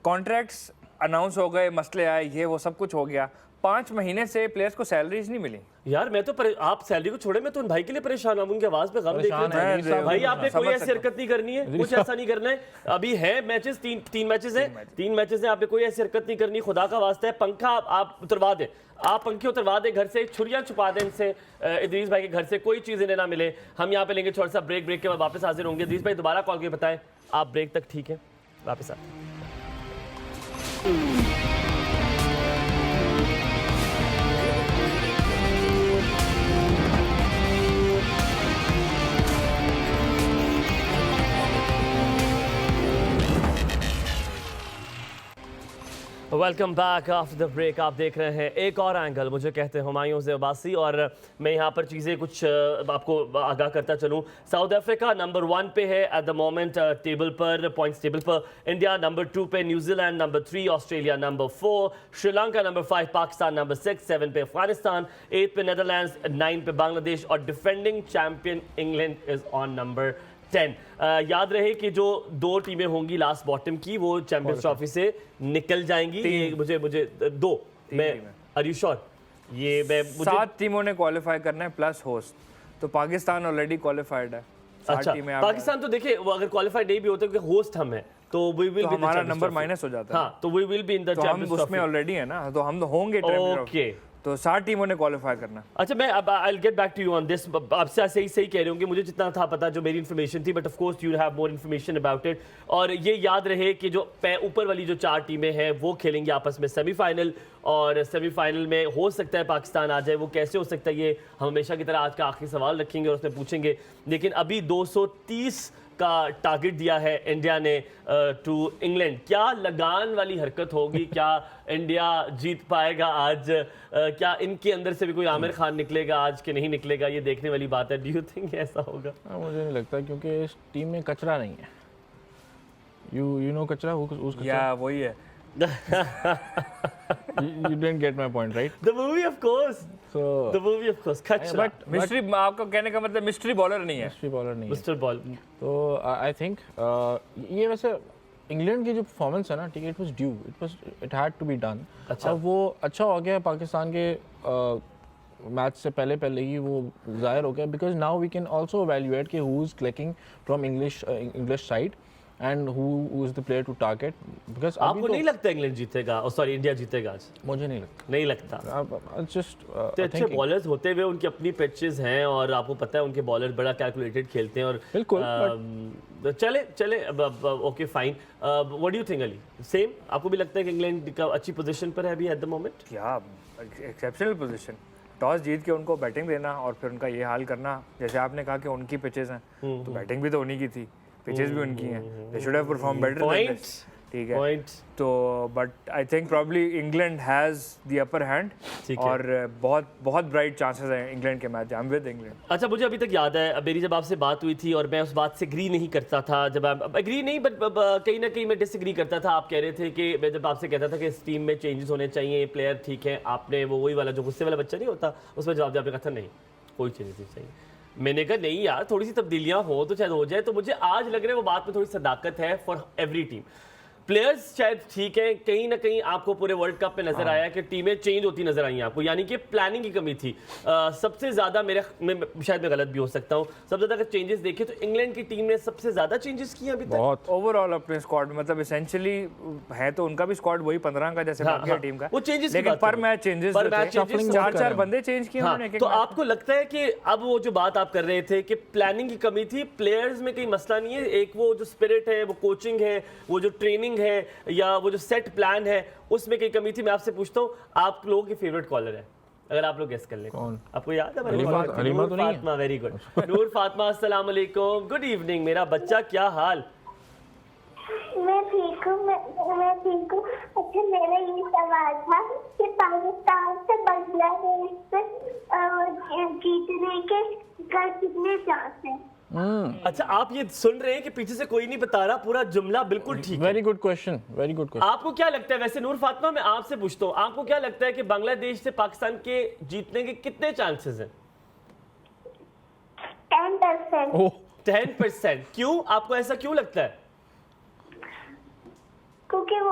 कॉन्ट्रैक्ट्स अनाउंस हो गए, मसले आए, ये वो सब कुछ हो गया, 5 महीने से प्लेयर्स को सैलरीज नहीं मिली। यार मैं तो आप सैलरी को छोड़े, मैं तो उन भाई के लिए परेशान हूँ, उनकी आवाज पे गम देख परेशान रहे है, हैं। भाई आपने कोई समझ ऐसी हरकत नहीं करनी है, कुछ ऐसा नहीं करना है। अभी है मैचेस, तीन मैचेस हैं, 3 मैचेस हैं, आपने कोई ऐसी हरकत नहीं करनी। खुदा का वास्ता है, पंखा आप उतरवा दें, आप पंखे उतरवा दें घर से, छुरियां छुपा दें इनसे, इदरीस भाई के घर से कोई चीज़ इन्हें ना मिले। हम यहाँ पे लेंगे छोटा सा ब्रेक के बाद वापस हाजिर होंगे। इदरीस भाई दोबारा कॉल करके बताएं आप ब्रेक तक ठीक है, वापस आ welcome back after the break. आप देख रहे हैं एक और एंगल, मुझे कहते हैं हुमायूं ज़ेबासी, और मैं यहाँ पर चीज़ें कुछ आपको आगाह करता चलूँ। साउथ अफ्रीका नंबर 1 पे है एट द मोमेंट टेबल पर, पॉइंट्स टेबल पर। इंडिया नंबर 2 पे, New Zealand number 3, Australia number 4, Sri Lanka number 5, Pakistan number 6, 7 पे अफगानिस्तान, 8 पे नेदरलैंड्स, 9 पे बांग्लादेश, और defending champion England is on number 10। याद रहे कि जो 2 टीमें होंगी लास्ट बॉटम की वो चैंपियंस ट्रॉफी से निकल जाएंगी। ये मुझे 2 मैं आर यू श्योर? ये मैं 7 टीमों ने क्वालिफाई करना है प्लस होस्ट, तो पाकिस्तान ऑलरेडी क्वालिफाइड है। अच्छा, पाकिस्तान तो देखिए वो अगर क्वालिफाइड नहीं भी होते क्योंकि होस्ट हम हैं तो वी विल बी, हमारा नंबर माइनस हो जाता है। हाँ, तो we will be in the Champions Trophy, उसमें ऑलरेडी है ना, तो हम तो होंगे ओके। तो 7 टीमों ने क्वालिफाई करना। अच्छा, मैं अब I will get back to you on this. आपसे सही कह रहे होंगे, मुझे जितना था पता जो मेरी इन्फॉर्मेशन थी, but of course you have more information about it. और ये याद रहे कि जो ऊपर वाली जो 4 टीमें हैं वो खेलेंगी आपस में सेमीफाइनल, और सेमीफाइनल में हो सकता है पाकिस्तान आ जाए। वो कैसे हो सकता है ये हम हमेशा की तरह आज का आखिरी सवाल रखेंगे और उसमें पूछेंगे। लेकिन अभी 230 का टारगेट दिया है इंडिया ने टू इंग्लैंड। क्या लगान वाली हरकत होगी? क्या इंडिया जीत पाएगा आज? क्या इनके अंदर से भी कोई आमिर खान निकलेगा आज के नहीं निकलेगा? ये देखने वाली बात है। डू यू थिंक ऐसा होगा? मुझे नहीं लगता, क्योंकि इस टीम में कचरा नहीं है। यू नो कचरा, उस कचरा। या वही है। You didn't get my point, right? The movie of course. So The movie of course. खचरा। but mystery, आपका कहने का मतलब मिस्ट्री बॉलर नहीं है। हिस्ट्री बॉलर नहीं है। Mister ball. तो आई थिंक ये वैसे इंग्लैंड की जो परफॉर्मेंस है ना, ठीक है, it was due, it had to be done. अच्छा। अब वो अच्छा हो गया पाकिस्तान के मैच से पहले ही वो जाहिर हो गया, because now we can also evaluate कि who is clicking from English side and who is the player to target. Because आपको नहीं लगता इंग्लैंड जीतेगा? सॉरी, इंडिया जीतेगा आज? मुझे नहीं लगता। नहीं लगता। जस्ट तो अच्छे बॉलर्स होते हुए उनकी अपनी पिचेस हैं और आपको पता है उनके बॉलर बड़ा कैलकुलेटेड खेलते हैं और बिल्कुल, चले okay fine. What do you think Ali? Same आपको भी लगता है कि इंग्लैंड का अच्छी पोजीशन पर है अभी एट द मोमेंट? क्या एक्सेप्शनल पोजीशन। टॉस जीत के उनको बैटिंग देना और फिर उनका ये हाल करना। जैसे आपने कहा कि उनकी पिचेस हैं, तो बैटिंग भी तो उन्हीं की थी, पिचेस भी उनकी हैं। They should have perform better than this. ठीक है, पॉइंट्स। तो but I think probably England has the upper hand ठीक है। और बहुत ब्राइट चांसेस हैं इंग्लैंड के match. I am with England. अच्छा, मुझे अभी तक याद है मेरी जब आपसे बात हुई थी और मैं उस बात से एग्री नहीं करता था, जब आप एग्री नहीं बट कहीं ना कहीं मैं डिसएग्री करता था। आप कह रहे थे कि मैं जब आपसे कहता था कि इस टीम में चेंजेस होने चाहिए, प्लेयर ठीक है, आपने वो वही वाला जो गुस्से वाला बच्चा नहीं होता, उसमें जवाब दिया, आपने कहा था नहीं कोई चेंजेस नहीं चाहिए। मैंने कहा नहीं यार, थोड़ी सी तब्दीलियां हो तो शायद हो जाए। तो मुझे आज लग रहा है वो बात में थोड़ी सदाकत है फॉर एवरी टीम। प्लेयर्स शायद ठीक है, कहीं ना कहीं आपको पूरे वर्ल्ड कप में नजर आया कि टीमें चेंज होती नजर आई आपको, यानी कि प्लानिंग की कमी थी। सबसे ज्यादा शायद मैं गलत भी हो सकता हूँ, सबसे ज्यादा अगर चेंजेस देखें तो इंग्लैंड की टीम ने सबसे ज्यादा चेंजेस किए अभी तक। बहुत ओवरऑल अपने स्क्वाड मतलब एसेंशियली है तो उनका भी स्क्वाड वही 15 का जैसे बाकी टीम का, वो changes की लेकिन बात पर करो। मैच चेंजेस पर मैच changes चार बंदे चेंज किए हाँ, उन्होंने। तो आपको लगता है कि अब वो जो बात आप कर रहे थे कि प्लानिंग की कमी थी, प्लेयर्स में कहीं मसला नहीं है? एक वो जो स्पिरिट है, वो कोचिंग है, वो जो ट्रेनिंग है, या वो जो सेट प्लान है, उसमें कहीं कमी थी? मैं आपसे पूछता हूँ, आप लोगों की फेवरेट कॉलर है, अगर आप लोग गेस कर लें। कौन? आपको याद है? हलीमा तो नहीं है? Fatima, very good. नूर फातिमा, अस्सलाम वालेकुम, गुड इवनिंग मेरा बच्चा, क्या हाल? मैं ठीक हूँ, मैं ठीक हूँ। अच्छा, मेरा ये सवाल था कि पाकिस्तान से बांग्लादेश से जीतने के कितने चांस हैं? अच्छा, आप ये सुन रहे हैं कि पीछे से कोई नहीं बता रहा, पूरा जुमला बिल्कुल ठीक है। Very good question, very good question. आपको क्या लगता है वैसे नूर फातिमा, मैं आपसे पूछता हूँ, आपको क्या लगता है कि बांग्लादेश से पाकिस्तान के जीतने के कितने चांसेस हैं? 10%। ओह 10%। क्यों? आपको ऐसा क्यों लगता है? क्योंकि वो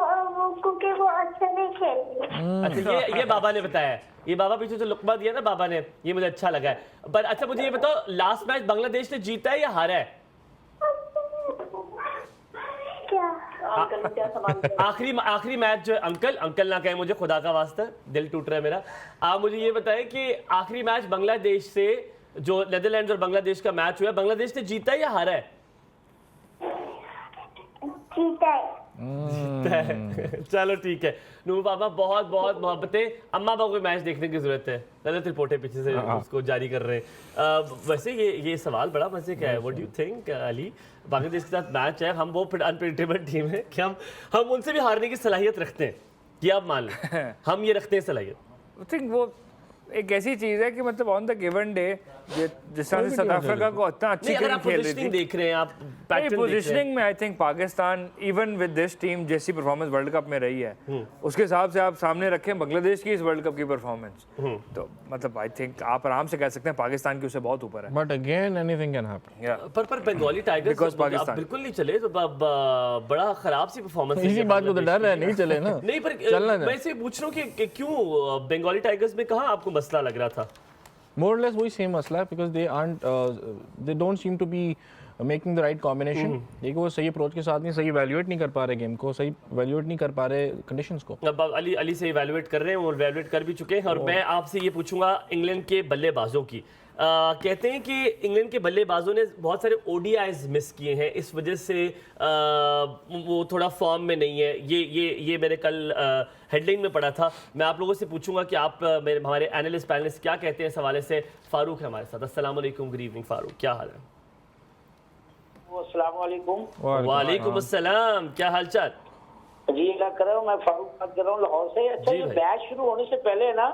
अच्छा नहीं खेल रही। अच्छा, ये बाबा ने बताया है। ये बाबा पीछे जो लुकमा दिया ना बाबा ने, ये मुझे अच्छा लगा है। पर अच्छा, मुझे ये बताओ, लास्ट मैच बांग्लादेश ने जीता है या हारा है? क्या? आखिरी मैच जो है, अंकल ना कहें मुझे, खुदा का वास्ता, दिल टूट रहा है मेरा। आप मुझे ये बताएं कि आखिरी मैच बांग्लादेश से जो नेदरलैंड्स और बांग्लादेश का मैच हुआ, बांग्लादेश ने जीता है या हारा है? जीता है। चलो ठीक है नूर बाबा, बहुत बहुत मोहब्बतें। अम्मा बाबा को मैच देखने की जरूरत है, गलत रिपोर्टें पीछे से उसको जारी कर रहे हैं। वैसे ये सवाल बड़ा मजे का है। What do you think Ali, Bangladesh के साथ मैच है, हम वो अनप्रेडिक्टेबल टीम है कि हम उनसे भी हारने की सलाहियत रखते हैं, ये आप मान लें, हम ये रखते हैं सलाहियत। आई थिंक वो एक ऐसी चीज है कि मतलब ऑन द गिवन डे जिस तरह से साउथ अफ्रीका को इतना अच्छी अगर आप खेल रही पोजीशनिंग थी, देख रहे हैं, आप पैटर्न देख रहे हैं, पोजीशनिंग में I think Pakistan even with this team जैसी परफॉर्मेंस वर्ल्ड कप में रही है, उसके हिसाब से आप सामने रखें बांग्लादेश की इस वर्ल्ड कप की परफॉर्मेंस, तो मतलब आई थिंक आप आराम से कह सकते हैं पाकिस्तान की उससे बहुत ऊपर है। But again anything can happen. पर बंगाली टाइगर्स Because तो पाकिस्तान। बिल्कुल नहीं चले, तो बड़ा खराब सी परफॉर्मेंस इसी बात को तो डर है, नहीं चले ना। नहीं, पर चलना मैं इसे पूछ रहा हूँ कि क्यों बंगाली टाइगर्स में कहाँ आपको मसला लग रहा था? मोर लेस वही सेम मसला है, because they don't seem to be making the right combination. देखो, वो सही अप्रोच के साथ नहीं, सही इवैल्यूएट नहीं कर पा रहे गेम को, सही इवैल्यूएट नहीं कर पा रहे कंडीशंस को। अब अली से इवैल्यूएट कर रहे हैं और इवैल्यूएट कर भी चुके हैं। और मैं आपसे ये पूछूंगा इंग्लैंड के बल्लेबाजों की, कहते हैं कि इंग्लैंड के बल्लेबाजों ने बहुत सारे ओडीआईज मिस किए हैं, इस वजह से वो थोड़ा फॉर्म में नहीं है। ये मैंने कल हेडलाइन में पढ़ा था। मैं आप लोगों से पूछूंगा कि आप हमारे एनालिस्ट पैनलिस्ट क्या कहते हैं इस हवाले से। फारूक है हमारे साथ। अस्सलाम वालेकुम, गुड इवनिंग फारूक, क्या हाल है? अस्सलाम वालेकुम। वालेकुम अस्सलाम, क्या हालचाल? जी अल्लाह कर रहा हूँ, मैं फारूक बात कर रहा हूँ लाहौर से। अच्छा, ये मैच शुरू होने से पहले ना,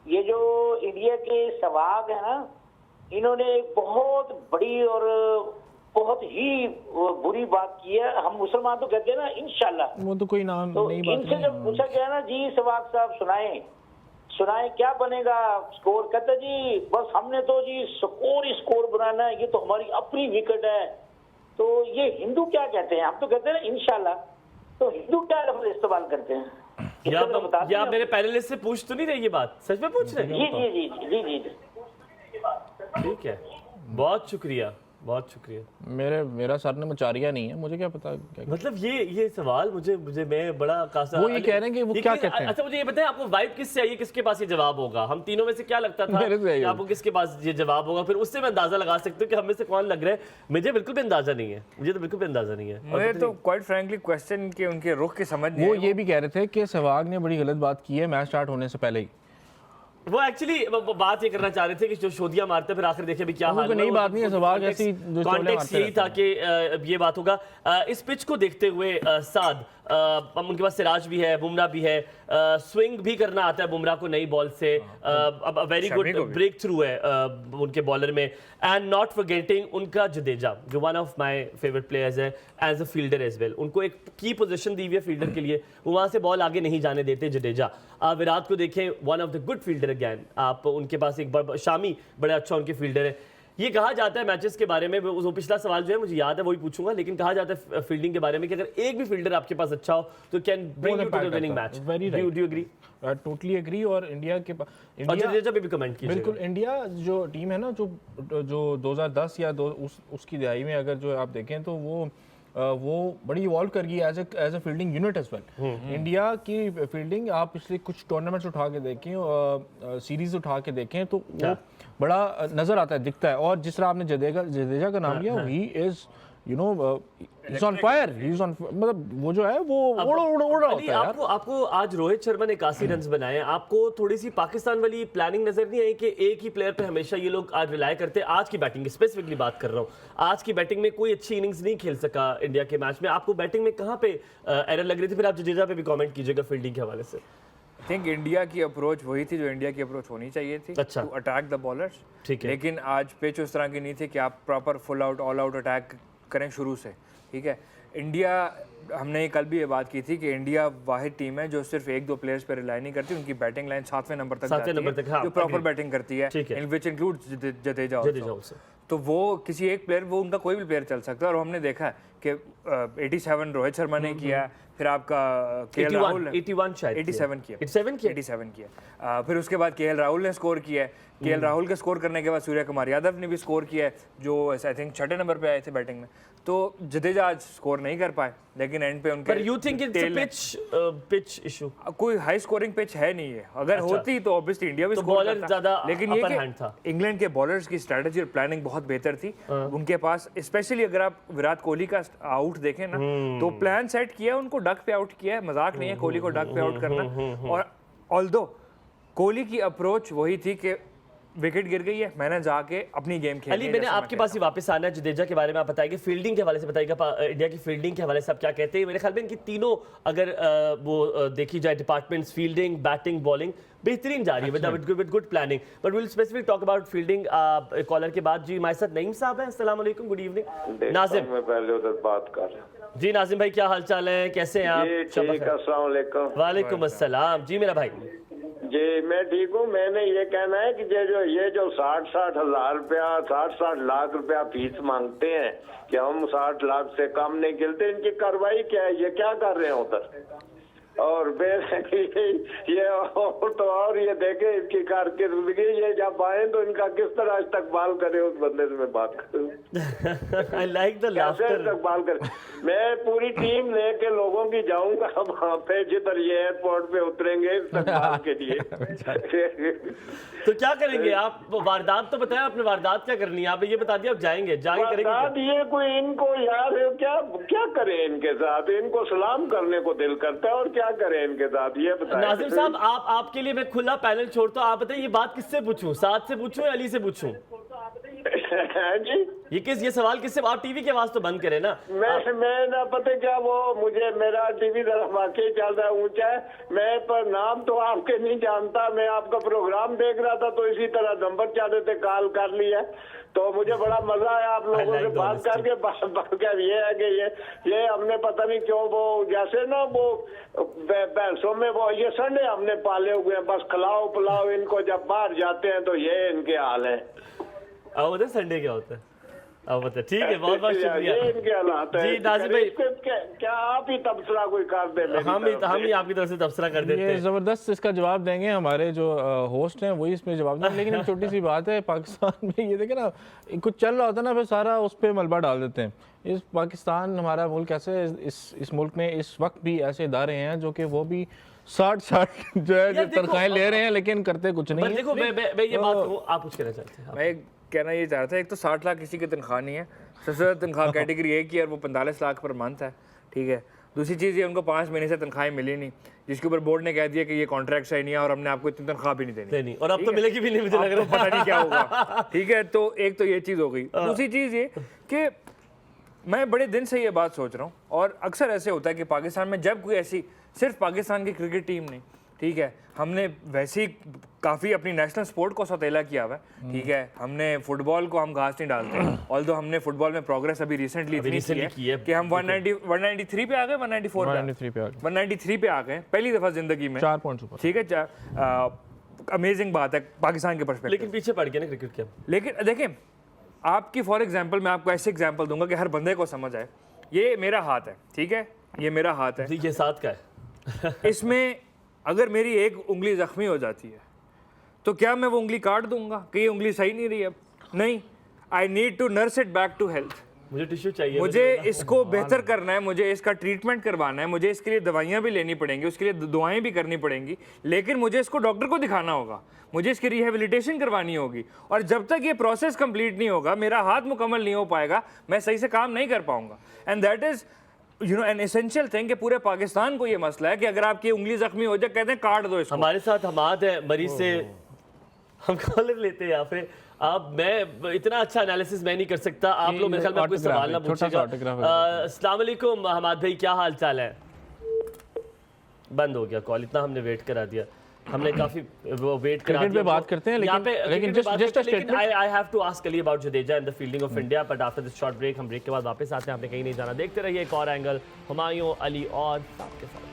ये जो इंडिया के सहवाग है ना, इन्होंने एक बहुत बड़ी और बहुत ही बुरी बात की है। हम मुसलमान तो कहते हैं ना इंशाल्लाह, वो तो कोई नाम तो नहीं बात इनसे नहीं जब पूछा गया ना, जी सहवाग साहब सुनाएं क्या बनेगा स्कोर, कहते जी बस हमने तो जी स्कोर बनाना है, ये तो हमारी अपनी विकेट है। तो ये हिंदू क्या कहते हैं? हम तो कहते हैं ना इंशाल्लाह, तो हिंदू क्या लफ्ज़ इस्तेमाल करते हैं? या मेरे पैनलिस्ट से पूछ तो नहीं रही ये बात, सच में पूछ रहे हैं? जी जी जी जी जी। ठीक है, बहुत शुक्रिया, बहुत शुक्रिया। मेरा सरनेम आचार्य नहीं है, मुझे क्या पता क्या। मतलब ये सवाल मुझे मैं बड़ा खासा, वो ये कह रहे हैं कि वो क्या कहते हैं। अच्छा मुझे ये बताएं, आपको वाइब किससे आई, किसके पास ये जवाब होगा? हम तीनों में से क्या लगता था कि आपको किसके पास ये जवाब होगा? फिर उससे मैं अंदाजा लगा सकती हूँ कि हम में से कौन लग रहा है। मुझे बिल्कुल भी अंदाजा नहीं है, मुझे तो बिल्कुल भी अंदाजा नहीं है। मुझे तो क्वाइट फ्रैंकली क्वेश्चन के उनके रुख की समझ नहीं। वो ये भी कह रहे थे कि सहवाग ने बड़ी गलत बात की है मैच स्टार्ट होने से पहले ही। वो एक्चुअली बात ये करना चाह रहे थे कि जो शोधिया मारते फिर आखिर देखे भी क्या हाल है। नई बात नहीं है, सहवाग ऐसी कॉन्टेक्स्ट यही था कि ये बात होगा। इस पिच को देखते हुए साद, उनके पास सिराज भी है, बुमराह भी है, स्विंग भी करना आता है बुमराह को नई बॉल से। अब वेरी गुड ब्रेक थ्रू है उनके बॉलर में। एंड नॉट फॉरगेटिंग उनका जडेजा, जो one of my favourite players है as a fielder as well. उनको एक की पोजीशन दी हुई है फील्डर के लिए, वो वहां से बॉल आगे नहीं जाने देते जडेजा। आप विराट को देखें, one of the good fielder again. आप उनके पास एक शामी बड़ा अच्छा उनके फील्डर है। ये कहा जाता है मैचेस के बारे में, वो पिछला सवाल जो है मुझे याद है वही पूछूंगा, लेकिन कहा जाता है फील्डिंग के बारे में कि अगर एक भी फील्डर आपके पास अच्छा हो तो can bring you to the winning match. Do you agree? Totally agree. और इंडिया के जडेजा पे भी कमेंट कीजिए। बिल्कुल, इंडिया जो टीम है ना, जो 2010 या उसकी दिहाई में अगर जो आप देखें तो वो बड़ी इवॉल्व कर गई as a fielding unit as well. India की फील्डिंग आप पिछले कुछ टूर्नामेंट्स उठा के देखें, सीरीज उठा के देखें, तो वो बड़ा नजर आता है, दिखता है। और जिस तरह आपने जडेजा का नाम लिया, he is he's on fire, मतलब वो जो है वो उड़ रहा होता है। आपको आज रोहित शर्मा ने 81 रन बनाए, आपको थोड़ी सी पाकिस्तान वाली प्लानिंग नजर नहीं आई कि एक ही प्लेयर पे हमेशा ये लोग आज रिलाय करते हैं? आज की बैटिंग स्पेसिफिकली बात कर रहा हूँ, आज की बैटिंग में कोई अच्छी इनिंग्स नहीं खेल सका इंडिया के मैच में। आपको बैटिंग में कहाँ पे एरर लग रही थी? फिर आप जडेजा पे भी कॉमेंट कीजिएगा फील्डिंग के हवाले से। आई थिंक इंडिया की अप्रोच वही थी जो इंडिया की अप्रोच होनी चाहिए थी, अच्छा, टू अटैक द बॉलर्स। ठीक है, लेकिन आज पिच उस तरह की नहीं थी कि आप proper full out all out attack करें शुरू से। ठीक है, इंडिया, हमने कल भी ये बात की थी कि इंडिया वाहिद टीम है जो सिर्फ एक दो प्लेयर्स पर रिलाई नहीं करती, उनकी बैटिंग लाइन 7वें नंबर तक जाती है, हाँ, जो प्रॉपर बैटिंग करती है, इन विच इंक्लूड्स जडेजा ऑल्सो। तो वो किसी एक प्लेयर, वो उनका कोई भी प्लेयर चल सकता है। और हमने देखा है कि 87 रोहित शर्मा ने किया, फिर आपका केएल राहुल 81 शायद 87 किया, 87 किया। फिर उसके बाद केएल राहुल ने स्कोर किया है। केएल राहुल के स्कोर करने के बाद सूर्य कुमार यादव ने भी स्कोर किया है, जो आई थिंक 6ठे नंबर पे आए थे बैटिंग में। तो जडेजा आज स्कोर नहीं कर पाए, लेकिन एंड पे उनके पर you think it's pitch issue? कोई हाई स्कोरिंग पिच है नहीं है। अगर होती तो ऑब्वियसली इंडिया भी स्कोर बॉलर ज्यादा, लेकिन ये कि इंग्लैंड के बॉलर्स की स्ट्रेटजी और प्लानिंग बहुत बेहतर थी उनके पास। स्पेशली अगर आप विराट कोहली का आउट देखें ना, तो प्लान सेट किया, उनको डक पे आउट किया है। मजाक नहीं है कोहली को डक पे आउट करना। और ऑल्दो कोहली की अप्रोच वही थी कि विकेट गिर गई है, मैंने जाके अपनी गेम खेली। अली, मैंने आपके पास ही वापस आना है, जडेजा के बारे में आप बताएंगे, फील्डिंग के हवाले से बताइएगा, इंडिया की फील्डिंग के हवाले से आप क्या कहते हैं? मेरे ख्याल में इनकी तीनों अगर वो देखी जाए डिपार्टमेंट्स, फील्डिंग, बैटिंग, बॉलिंग बेहतरीन जा रही है with good planning. But will specific talk about fielding collar के बाद। जी हमारे साथ नईम साहब हैं, अस्सलाम वालेकुम, गुड इवनिंग। नाजिम, मैं पहले उधर बात कर रहा हूं। जी नाजिम भाई, क्या हाल चाल है, कैसे हैं आप? ठीक, अस्सलाम वालेकुम। वालेकुम अस्सलाम। जी मेरा भाई जी मैं ठीक हूँ। मैंने ये कहना है कि ये जो 60-60 हजार रुपया, 60-60 लाख रुपया फीस मांगते हैं कि हम 60 लाख से कम नहीं खेलते, इनकी कार्रवाई क्या है? ये क्या कर रहे हैं उधर? और ये और ये देखे इनकी कारकिर्दगी, ये जब आए तो इनका किस तरह इस्तेकबाल करे, उस बंदे से मैं बात करूँ। आई लाइक द कैसे लाफ्टर। इस्तेमाल कर, मैं पूरी टीम लेके लोगों की जाऊंगा वहाँ पे, जिधर ये एयरपोर्ट पे उतरेंगे इस्तेमाल के लिए। तो क्या करेंगे आप? वारदात तो बताया आपने, वारदात क्या करनी है? आपने ये बता दिया आप जाएंगे, जाके करेंगे क्या? बात ये कोई इनको यार क्या क्या करें इनके साथ, इनको सलाम करने को दिल करता है और क्या करें इनके साथ, ये बताएं। नाजिम साहब, आपके लिए मैं खुला पैनल छोड़ता हूँ। आप बताइए ये बात किससे पूछूं? साद से पूछूं या अली से पूछूं? जी ये सवाल किससे? आप टीवी की आवाज तो बंद करें ना। मैं ना पता क्या, वो मुझे मेरा टीवी जरा वाकई चल रहा है ऊंचा है, मैं पर नाम तो आपके नहीं जानता, मैं आपका प्रोग्राम देख रहा था तो इसी तरह नंबर चाहते थे, कॉल कर लिया, तो मुझे बड़ा मजा आया आप लोगों से बात करके। बात ये है कि ये हमने पता नहीं क्यों वो जैसे ना वो भैंसों में वो ये संडे हमने पाले हुए हैं, बस खिलाओ पिलाओ इनको, जब बाहर जाते हैं तो ये इनके हाल है। अब बताए संडे क्या होता है? अब बताए। ठीक है, बहुत बहुत शुक्रिया। ये इनके हालात है जी नाजिम भाई, क्या आप ही तबसरा कोई कर दे? हम ही आपकी तरफ से तबसरा कर देते ये हैं। ज़बरदस्त इसका जवाब देंगे हमारे जो होस्ट हैं, वही इसमें जवाब देंगे। लेकिन एक छोटी सी बात है, पाकिस्तान में ये देखे ना, कुछ चल रहा होता है ना, फिर सारा उस पर मलबा डाल देते हैं। इस पाकिस्तान हमारा मुल्क ऐसे, इस मुल्क में इस वक्त भी ऐसे इदारे हैं जो कि वो भी 60 जो है जो तनख्वाहें ले रहे हैं, लेकिन करते कुछ नहीं है। देखो मैं ये बात कहूँ, आप कुछ कहना चाहते हैं? मैं कहना ये चाह रहा था, एक तो 60 लाख किसी की तनख्वाह नहीं है, सबसे ज़्यादा तनख्वाह कैटेगरी एक ही है और वो 45 लाख पर मंथ है, ठीक है। दूसरी चीज़ ये, उनको 5 महीने से तनख्वाहें मिली नहीं, जिसके ऊपर बोर्ड ने कह दिया कि ये कॉन्ट्रैक्ट सही नहीं है और हमने आपको इतनी तनख्वाह भी नहीं देनी। और अब तो मिलेगी भी नहीं, मुझे लग रहा है। पता नहीं क्या होगा, ठीक है। तो एक तो ये चीज़ हो गई। दूसरी चीज़ ये कि मैं बड़े दिन से ये बात सोच रहा हूँ, और अक्सर ऐसे होता है कि पाकिस्तान में जब कोई ऐसी, सिर्फ पाकिस्तान की क्रिकेट टीम नहीं, ठीक है, हमने वैसे ही काफ़ी अपनी नेशनल स्पोर्ट को सौतेला किया हुआ है, ठीक है। हमने फुटबॉल को हम घास नहीं डालते, ऑल्दो हमने फुटबॉल में प्रोग्रेस अभी रिसेंटली की है कि हम 193 पे आ गए, 194 193 पे आ गए पहली दफ़ा ज़िंदगी में, 4 पॉइंट्स ऊपर, ठीक है। अमेजिंग बात है पाकिस्तान के परस्पेक्टिव। लेकिन पीछे पड़ गया ना क्रिकेट के। लेकिन देखें, आपकी फॉर एग्जांपल मैं आपको ऐसे एग्जांपल दूंगा कि हर बंदे को समझ आए। ये मेरा हाथ है, ठीक है, ये मेरा हाथ है, ये साथ का है। इसमें अगर मेरी एक उंगली जख्मी हो जाती है तो क्या मैं वो उंगली काट दूंगा कि ये उंगली सही नहीं रही अब? नहीं, I need to nurse it back to health. मुझे टिश्यू चाहिए, मुझे इसको बेहतर करना है, मुझे इसका ट्रीटमेंट करवाना है, मुझे इसके लिए दवाइयाँ भी लेनी पड़ेंगी, उसके लिए दुआएं भी करनी पड़ेंगी, लेकिन मुझे इसको डॉक्टर को दिखाना होगा, मुझे इसकी रिहेबिलिटेशन करवानी होगी, और जब तक ये प्रोसेस कंप्लीट नहीं होगा, मेरा हाथ मुकम्मल नहीं हो पाएगा, मैं सही से काम नहीं कर पाऊंगा। And that is an essential thing कि पूरे पाकिस्तान को ये मसला है कि अगर आपकी उंगली जख्मी हो जाए, कहते हैं काट दो इसको। हमारे साथ हमाद है, मरीज से हम कॉलर लेते हैं यहाँ पे। आप, मैं इतना अच्छा एनालिसिस मैं नहीं कर सकता, आप लोग मेरे ख्याल में आपको सवाल ना पूछेगा। अस्सलाम वालेकुम हमाद भाई, क्या हाल चाल है? बंद हो गया कॉल, इतना हमने वेट करा दिया, हमने काफी वो वेट करा दिया। पे बात करते हैं, लेकिन just I have to ask Ali about Jadeja and the fielding of India, but after this short break, हम ब्रेक के बाद वापस आते हैं, आपने कहीं नहीं जाना, देखते रहिए एक और एंगल हुमायूं, अली और साथ के साथ।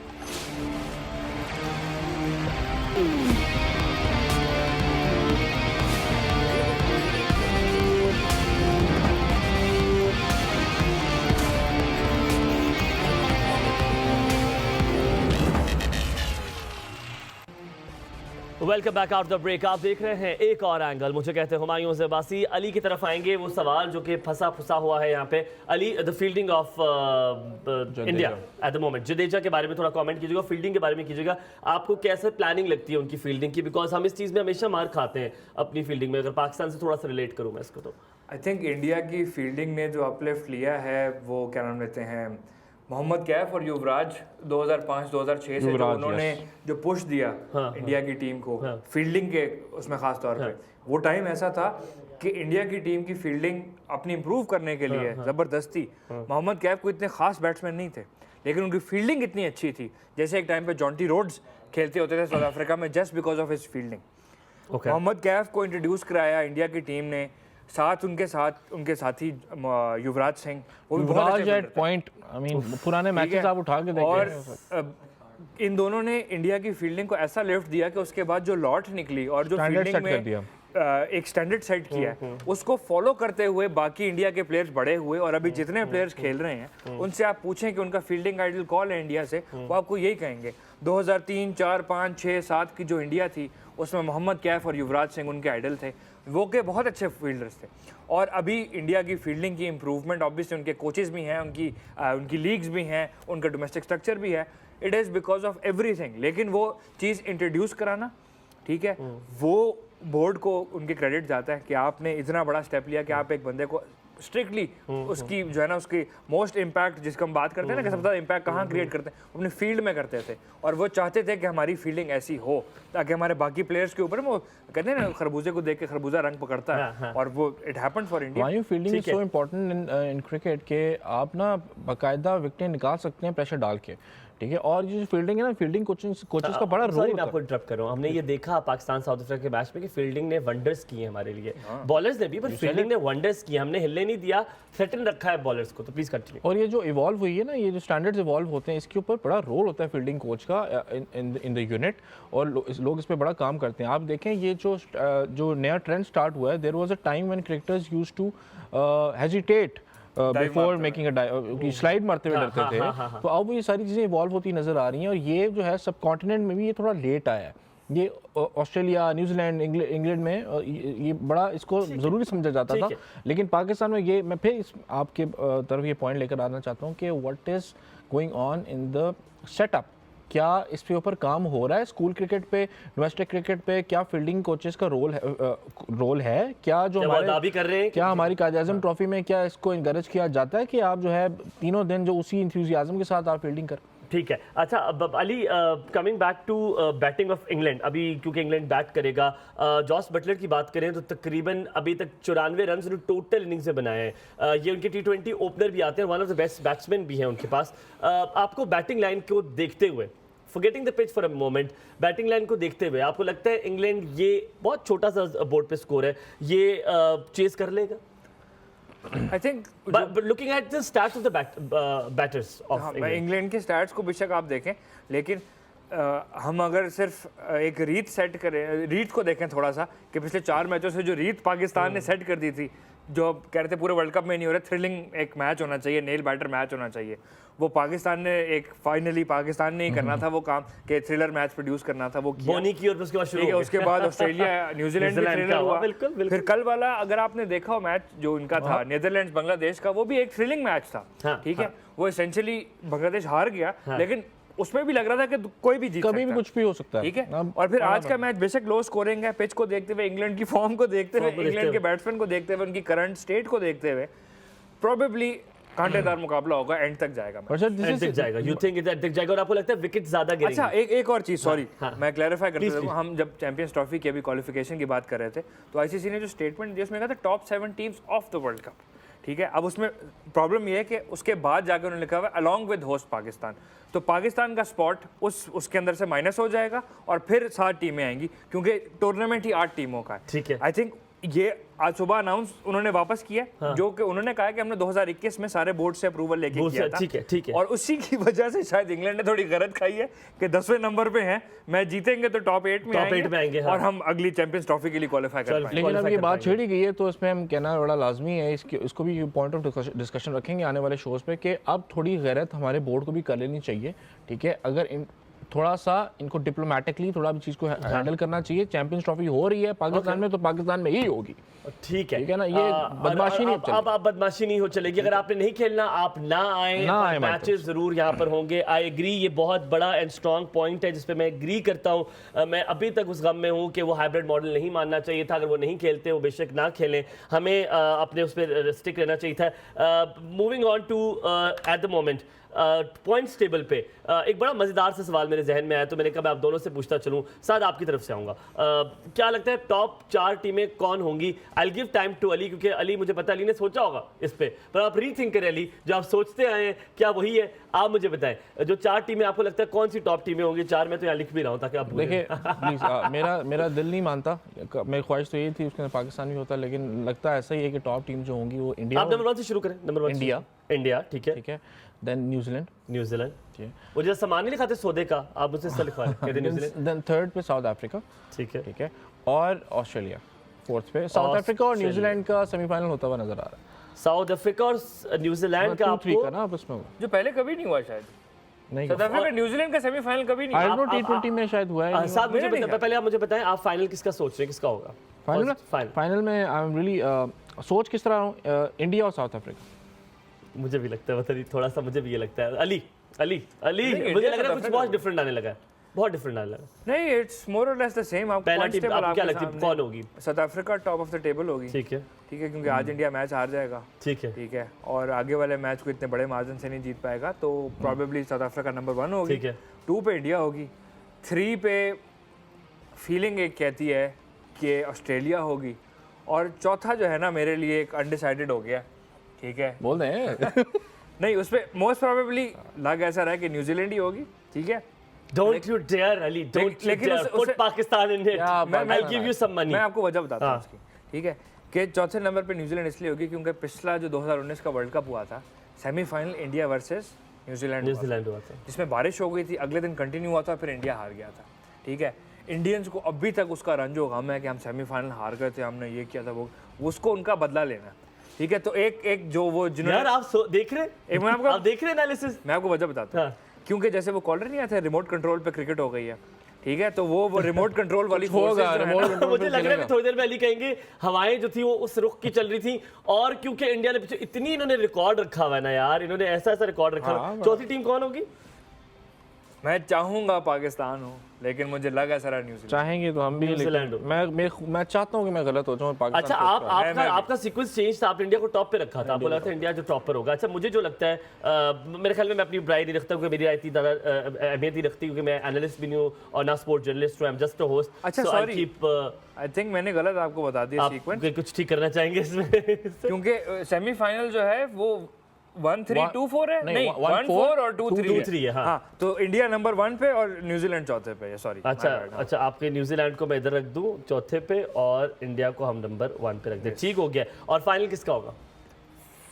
Welcome back out the break. आप देख रहे हैं एक और एंगल, मुझे कहते हैं हुमायूं ज़बासी। अली की तरफ आएंगे, वो सवाल जो कि फंसा फुसा हुआ है यहाँ पे। Ali, the fielding of India at the moment, Jadeja के बारे में थोड़ा कमेंट कीजिएगा, फील्डिंग के बारे में कीजिएगा, आपको कैसे प्लानिंग लगती है उनकी फील्डिंग की? बिकॉज हम इस चीज़ में हमेशा मार खाते हैं अपनी फील्डिंग में, अगर पाकिस्तान से थोड़ा सा रिलेट करूँ मैं इसको तो। आई थिंक इंडिया की फील्डिंग ने जो अपलिफ्ट लिया है, वो क्या नाम लेते हैं, मोहम्मद कैफ और युवराज 2005-2006 से जो उन्होंने जो पुश दिया इंडिया की टीम को फील्डिंग के उसमें खास तौर पे, वो टाइम ऐसा था कि इंडिया की टीम की फील्डिंग अपनी इंप्रूव करने के लिए ज़बरदस्ती, मोहम्मद कैफ कोई इतने खास बैट्समैन नहीं थे, लेकिन उनकी फील्डिंग इतनी अच्छी थी। जैसे एक टाइम पे जॉन्टी रोड्स खेलते होते थे साउथ अफ्रीका में just because of his fielding. Mohammad Kaif को इंट्रोड्यूस कराया इंडिया की टीम ने, साथ उनके साथी युवराज सिंह, वो भी बहुत अच्छे पॉइंट, आई मीन पुराने मैचेस आप उठा के देखिए, और इन दोनों ने इंडिया की फील्डिंग को ऐसा लिफ्ट दिया कि उसके बाद जो लॉट निकली और जो फील्डिंग में एक स्टैंडर्ड सेट किया है, उसको फॉलो करते हुए बाकी इंडिया के प्लेयर्स बड़े हुए, और अभी जितने प्लेयर्स खेल रहे हैं उनसे आप पूछें कि उनका फील्डिंग आइडल कौन है इंडिया से, वो आपको यही कहेंगे। 2003, 4, 5, 6, 7 की जो इंडिया थी, उसमें मोहम्मद कैफ और युवराज सिंह उनके आइडल थे, वो के बहुत अच्छे फील्डर्स थे। और अभी इंडिया की फील्डिंग की इम्प्रूवमेंट ऑब्वियसली उनके कोचेस भी हैं, उनकी लीग्स भी हैं, उनका डोमेस्टिक स्ट्रक्चर भी है, it is because of everything. लेकिन वो चीज़ इंट्रोड्यूस कराना, ठीक है, वो बोर्ड को उनके क्रेडिट जाता है कि आपने इतना बड़ा स्टेप लिया कि आप एक बंदे को स्ट्रिक्टली उसकी जो है ना उसकी मोस्ट इम्पैक्ट जिसको हम बात करते हैं ना कि सबसे ज़्यादा इम्पैक्ट कहाँ क्रिएट करते हैं, अपने फील्ड में करते थे। और वो चाहते थे कि हमारी फील्डिंग ऐसी हो ताकि हमारे बाकी प्लेयर्स के ऊपर वो कहते हैं ना खरबूजे को देख के खरबूजा रंग पकड़ता है, और वो इट हैपेंड फॉर इंडिया। वायु fielding is so important in cricket के आप ना बाकायदा विकेटें निकाल सकते हैं प्रेशर डाल के, ठीक है। और ये जो फील्डिंग है ना, फील्डिंग कोचेस का बड़ा रोल मैं आपको इंटरप्ट कर रहा हूं। हमने ये देखा पाकिस्तान साउथ अफ्रीका के मैच में कि फील्डिंग ने वंडर्स किए हमारे लिए, बॉलर्स ने भी, पर फील्डिंग ने वंडर्स किए। हमने हिलने नहीं दिया, थ्रेटन रखा है बॉलर्स को। तो प्लीज कंटिन्यू। और ये जो इवॉल्व हुई है ना, ये जो स्टैंडर्ड्स इवॉल्व होते हैं, इसके ऊपर बड़ा रोल होता है फील्डिंग कोच का इन द यूनिट, और लोग इस पे बड़ा काम करते हैं। आप देखें ये जो नया ट्रेंड स्टार्ट हुआ है, there was a time when cricketers used to hesitate before making a slide मारते हुए डरते थे। तो अब ये सारी चीज़ें इवॉल्व होती नजर आ रही हैं, और ये जो है सब कॉन्टिनेंट में भी ये थोड़ा लेट आया है। ये ऑस्ट्रेलिया, न्यूजीलैंड, इंग्लैंड में ये बड़ा इसको ज़रूरी समझा जाता था, लेकिन पाकिस्तान में ये मैं फिर आपके तरफ ये पॉइंट लेकर आना चाहता हूँ कि what is going on in the setup. क्या इस पे ऊपर काम हो रहा है स्कूल क्रिकेट पे, डोमेस्टिक क्रिकेट पे? क्या फील्डिंग कोचेस का रोल है? क्या जो हमारे कर रहे हैं, क्या हमारी कायद-ए-आज़म ट्रॉफी में क्या इसको इनकरेज किया जाता है कि आप जो है तीनों दिन जो उसी इंथुसियाज्म के साथ आप फील्डिंग करें? ठीक है। अच्छा अब Ali, coming back to batting of England, अभी क्योंकि इंग्लैंड बैट करेगा, जॉस बटलर की बात करें तो तकरीबन अभी तक 94 रन उन्होंने टोटल इनिंग्स में बनाए हैं। ये उनके T20 ओपनर भी आते हैं, one of the best batsman भी हैं उनके पास। आपको बैटिंग लाइन को देखते हुए, forgetting the pitch for a moment, batting line को देखते हुए आपको लगता है इंग्लैंड ये बहुत छोटा सा बोर्ड पे स्कोर है, ये चेस कर लेगा? I think looking at the stats of the batters of England के स्टैट्स को बेशक आप देखें, लेकिन हम अगर सिर्फ एक रीत सेट करें, रीत को देखें थोड़ा सा कि पिछले 4 मैचों से जो रीत पाकिस्तान ने सेट कर दी थी, जो कह रहे थे पूरे वर्ल्ड कप में नहीं हो रहा, थ्रिलिंग एक मैच होना चाहिए, नेल बैटर मैच होना चाहिए, वो पाकिस्तान ने एक फाइनली पाकिस्तान ने ही करना था वो काम कि थ्रिलर मैच प्रोड्यूस करना था, वो किया। बोनी की और उसके बाद शुरू हो गया। उसके बाद ऑस्ट्रेलिया न्यूजीलैंड भी थ्रिलर हुआ। बिल्कुल। फिर कल वाला अगर आपने देखा हो मैच जो उनका था नीदरलैंड्स बांग्लादेश का, वो भी एक थ्रिलिंग मैच था, ठीक है। वो एसेंशियली बांग्लादेश हार गया, लेकिन उसमें भी लग रहा था कि कोई भी जीत कभी भी कुछ भी हो सकता है, ठीक है। और फिर आज का मैच बेशक लो स्कोरिंग है, पिच को देखते हुए, इंग्लैंड की फॉर्म को देखते हुए, इंग्लैंड के बैट्समैन को देखते हुए, उनकी करंट स्टेट को देखते हुए, प्रोबेबली कांटेदार मुकाबला होगा, एंड तक जाएगा। यू थिंक इट तक जाएगा? और आपको लगता है विकेट ज्यादा गिरेंगे? अच्छा, एक और चीज, सॉरी मैं क्लैरिफाई करता हूं। हम जब चैंपियंस ट्रॉफी की अभी क्वालिफिकेशन की बात कर रहे थे, तो आईसीसी ने जो स्टेटमेंट दिया उसमें कहा था top 7 teams of the world cup, ठीक है। अब उसमें प्रॉब्लम ये है कि उसके बाद जाकर उन्होंने लिखा हुआ है अलॉन्ग विद होस्ट पाकिस्तान, तो पाकिस्तान का स्पॉट उसके अंदर से माइनस हो जाएगा, और फिर 7 टीमें आएंगी, क्योंकि टूर्नामेंट ही 8 टीमों का है, ठीक है। आई थिंक ये आज सुबह अनाउंस उन्होंने वापस किया, जो कि उन्होंने कहा कि हमने 2021 में सारे बोर्ड से अप्रूवल लेके किया था, ठीक है। और उसी की वजह से शायद इंग्लैंड ने थोड़ी गलत खाई है कि 10वें नंबर पे हैं, मैच जीतेंगे तो टॉप 8 में आएंगे, और हम अगली चैंपियंस ट्रॉफी के लिए क्वालिफाई कर पाएंगे। लेकिन अब ये बात छेड़ी गई है, तो इसमें हम कहना बड़ा लाजमी है, इसको भी पॉइंट ऑफ डिस्कशन रखेंगे आने वाले शोज पे, कि अब थोड़ी गैरत हमारे बोर्ड को भी कर लेनी चाहिए, ठीक है। अगर थोड़ा सा इनको डिप्लोमेटिकली थोड़ा भी चीज़ को हैंडल करना चाहिए। चैंपियंस ट्रॉफी हो रही है पाकिस्तान में, तो पाकिस्तान में ही होगी, ठीक है ना। ये बदमाशी नहीं अब आप बदमाशी नहीं हो चलेगी। अगर आपने नहीं खेलना, आप ना आए, मैचेस जरूर यहाँ पर होंगे। आई एग्री, ये बहुत बड़ा एंड स्ट्रॉन्ग पॉइंट है जिसपे मैं एग्री करता हूँ। मैं अभी तक उस गम में हूँ कि वो हाइब्रिड मॉडल नहीं मानना चाहिए था। अगर वो नहीं खेलते, वो बेशक ना खेलें, हमें अपने उस पर स्टिक रहना चाहिए था। Moving on to at the moment points table पे एक बड़ा मजेदार सा सवाल मेरे जहन में आया, तो मैंने कहा मैं आप दोनों से पूछता चलूं। साद, आपकी तरफ से आऊंगा, क्या लगता है टॉप 4 टीमें कौन होंगी? I will give time to Ali, क्योंकि अली, मुझे पता अली ने सोचा होगा इस पे, पर आप रीथिंक करें अली, जो आप सोचते आए हैं क्या वही है? आप मुझे बताएं, जो 4 टीमें आपको लगता है कौन सी टॉप टीमें होंगी? 4 मैं तो यहाँ लिख भी रहा हूँ ताकि आप देखिए। प्लीज, मेरा दिल नहीं मानता, मेरी ख्वाहिश तो यही थी उसके अंदर पाकिस्तान भी होता, लेकिन लगता ऐसा ही है कि टॉप टीम जो होंगी वो इंडिया। आप नंबर 1 से शुरू करें। नंबर 1 इंडिया, ठीक है। देन न्यूजीलैंड, वो जैसा सामान नहीं लिखाते सौदे का, आप मुझसे ऐसा लिखवा रहे हैं। न्यूजीलैंड। देन 3rd पे साउथ अफ्रीका, ठीक है, और ऑस्ट्रेलिया 4th पे। साउथ अफ्रीका और न्यूजीलैंड का सेमीफाइनल होता हुआ नजर आ रहा है। साउथ अफ्रीका और न्यूजीलैंड का 2-3 का ना आपस में, जो पहले कभी नहीं हुआ शायद। नहीं साउथ अफ्रीका न्यूजीलैंड का सेमीफाइनल कभी नहीं आई हुआ। डोंट नो T20 में शायद हुआ है साहब मुझे मेरा नहीं पहले आप मुझे बताएं, आप फाइनल किसका सोच रहे हैं, किसका होगा फाइनल? फाइनल में आई एम रियली सोच किस तरह हूं, इंडिया और साउथ अफ्रीका। मुझे भी लगता है, मतलब थोड़ा सा मुझे भी ये लगता है। अली अली अली नहीं, मुझे इंडिया लग रहा है साउथ कुछ बहुत डिफरेंट आने लगा है, बहुत डिफरेंट आने लगा। नहीं, इट्स मोर और लेस द सेम। आप पहला points टीम table आपको क्या आपके लगती है सामने। कौन होगी? South Africa top of the table होगी। ठीक है ठीक है, क्योंकि आज इंडिया मैच हार जाएगा। ठीक है ठीक है, और आगे वाले मैच को इतने बड़े मार्जिन से नहीं जीत पाएगा, तो प्रॉबेबली साउथ अफ्रीका नंबर 1 होगी। ठीक है 2 पे इंडिया होगी। 3 पे फीलिंग एक कहती है कि ऑस्ट्रेलिया होगी, और चौथा जो है ना मेरे लिए एक अनडिसाइडेड हो गया। ठीक है, बोल दें नहीं उस पर मोस्ट प्रोबेबली लग ऐसा रहा है कि न्यूजीलैंड ही होगी। ठीक है, don't you dare Ali, don't you लेकिन डेयर उस- पुट उसे- पाकिस्तान इन इट, क्या आई बात will give you some money. मैं आपको वजह बताता हूँ हाँ। उसकी। ठीक है, कि चौथे नंबर पे न्यूजीलैंड इसलिए होगी क्योंकि पिछला जो 2019 का वर्ल्ड कप हुआ था, सेमीफाइनल इंडिया वर्सेस न्यूजीलैंड हुआ था, न्यूजीलैंड हुआ था। जिसमें बारिश हो गई थी, अगले दिन कंटिन्यू हुआ था, फिर इंडिया हार गया था। ठीक है, इंडियंस को अभी तक उसका रंजो गम है कि हम सेमीफाइनल हार गए थे, हमने ये किया था, वो उसको उनका बदला लेना है। ठीक है, तो एक जो वो यार जिन्होंने आप देख रहे हैं, मैं आपको आप देख रहे हैं एनालिसिस। मैं आपको वजह बताता हूँ। हाँ। क्योंकि जैसे वो कॉलर नहीं आते, रिमोट कंट्रोल पे क्रिकेट हो गई है। ठीक है, तो वो रिमोट कंट्रोल वाली होगा, forces जो है ना, remote control मुझे पे लग रहा है चलेगा। कि थोड़ी देर में अली कहेंगे हवाएं जो थी वो उस रुख की चल रही थी, और क्योंकि इंडिया ने पीछे इतनी इन्होंने रिकॉर्ड रखा हुआ है ना यार, इन्होंने ऐसा ऐसा रिकॉर्ड रखा हुआ है। चौथी टीम कौन होगी? मैं चाहूंगा पाकिस्तान हो, लेकिन मुझे लगा सारा न्यूजीलैंड। चाहेंगे तो हम भी, न्यूजीलैंड लेकिन मैं चाहता हूँ कि मैं गलत हो जाऊँ, पाकिस्तान अच्छा, को आप मैं- आपका सीक्वेंस चेंज था, आप इंडिया को टॉप पे रखा था, आपको लगा था इंडिया जो टॉप पर होगा। अच्छा, मुझे जो लगता है मेरे ख्याल में मैं अपनी राय नहीं रखता, क्योंकि मेरी राय इतनी ज़्यादा अहमियत नहीं रखती, क्योंकि मैं एनालिस्ट भी नहीं हूँ और ना स्पोर्ट जर्नलिस्ट हूँ, आई एम जस्ट अ होस्ट। अच्छा, sorry। आई थिंक मैंने गलत आपको बता दिया आप सीक्वेंस, कुछ ठीक करना चाहेंगे इसमें? क्योंकि सेमीफाइनल जो है वो 1-3-2-4 है, नहीं, नहीं 1-4 1-4 और 2-3 है, हाँ। हाँ, तो इंडिया नंबर 1 पे और न्यूजीलैंड चौथे पे है। सॉरी। अच्छा, आपके न्यूजीलैंड को मैं इधर रख दूं चौथे पे, और इंडिया को हम नंबर 1 पे रख दें, ठीक हो गया। और फाइनल किसका होगा,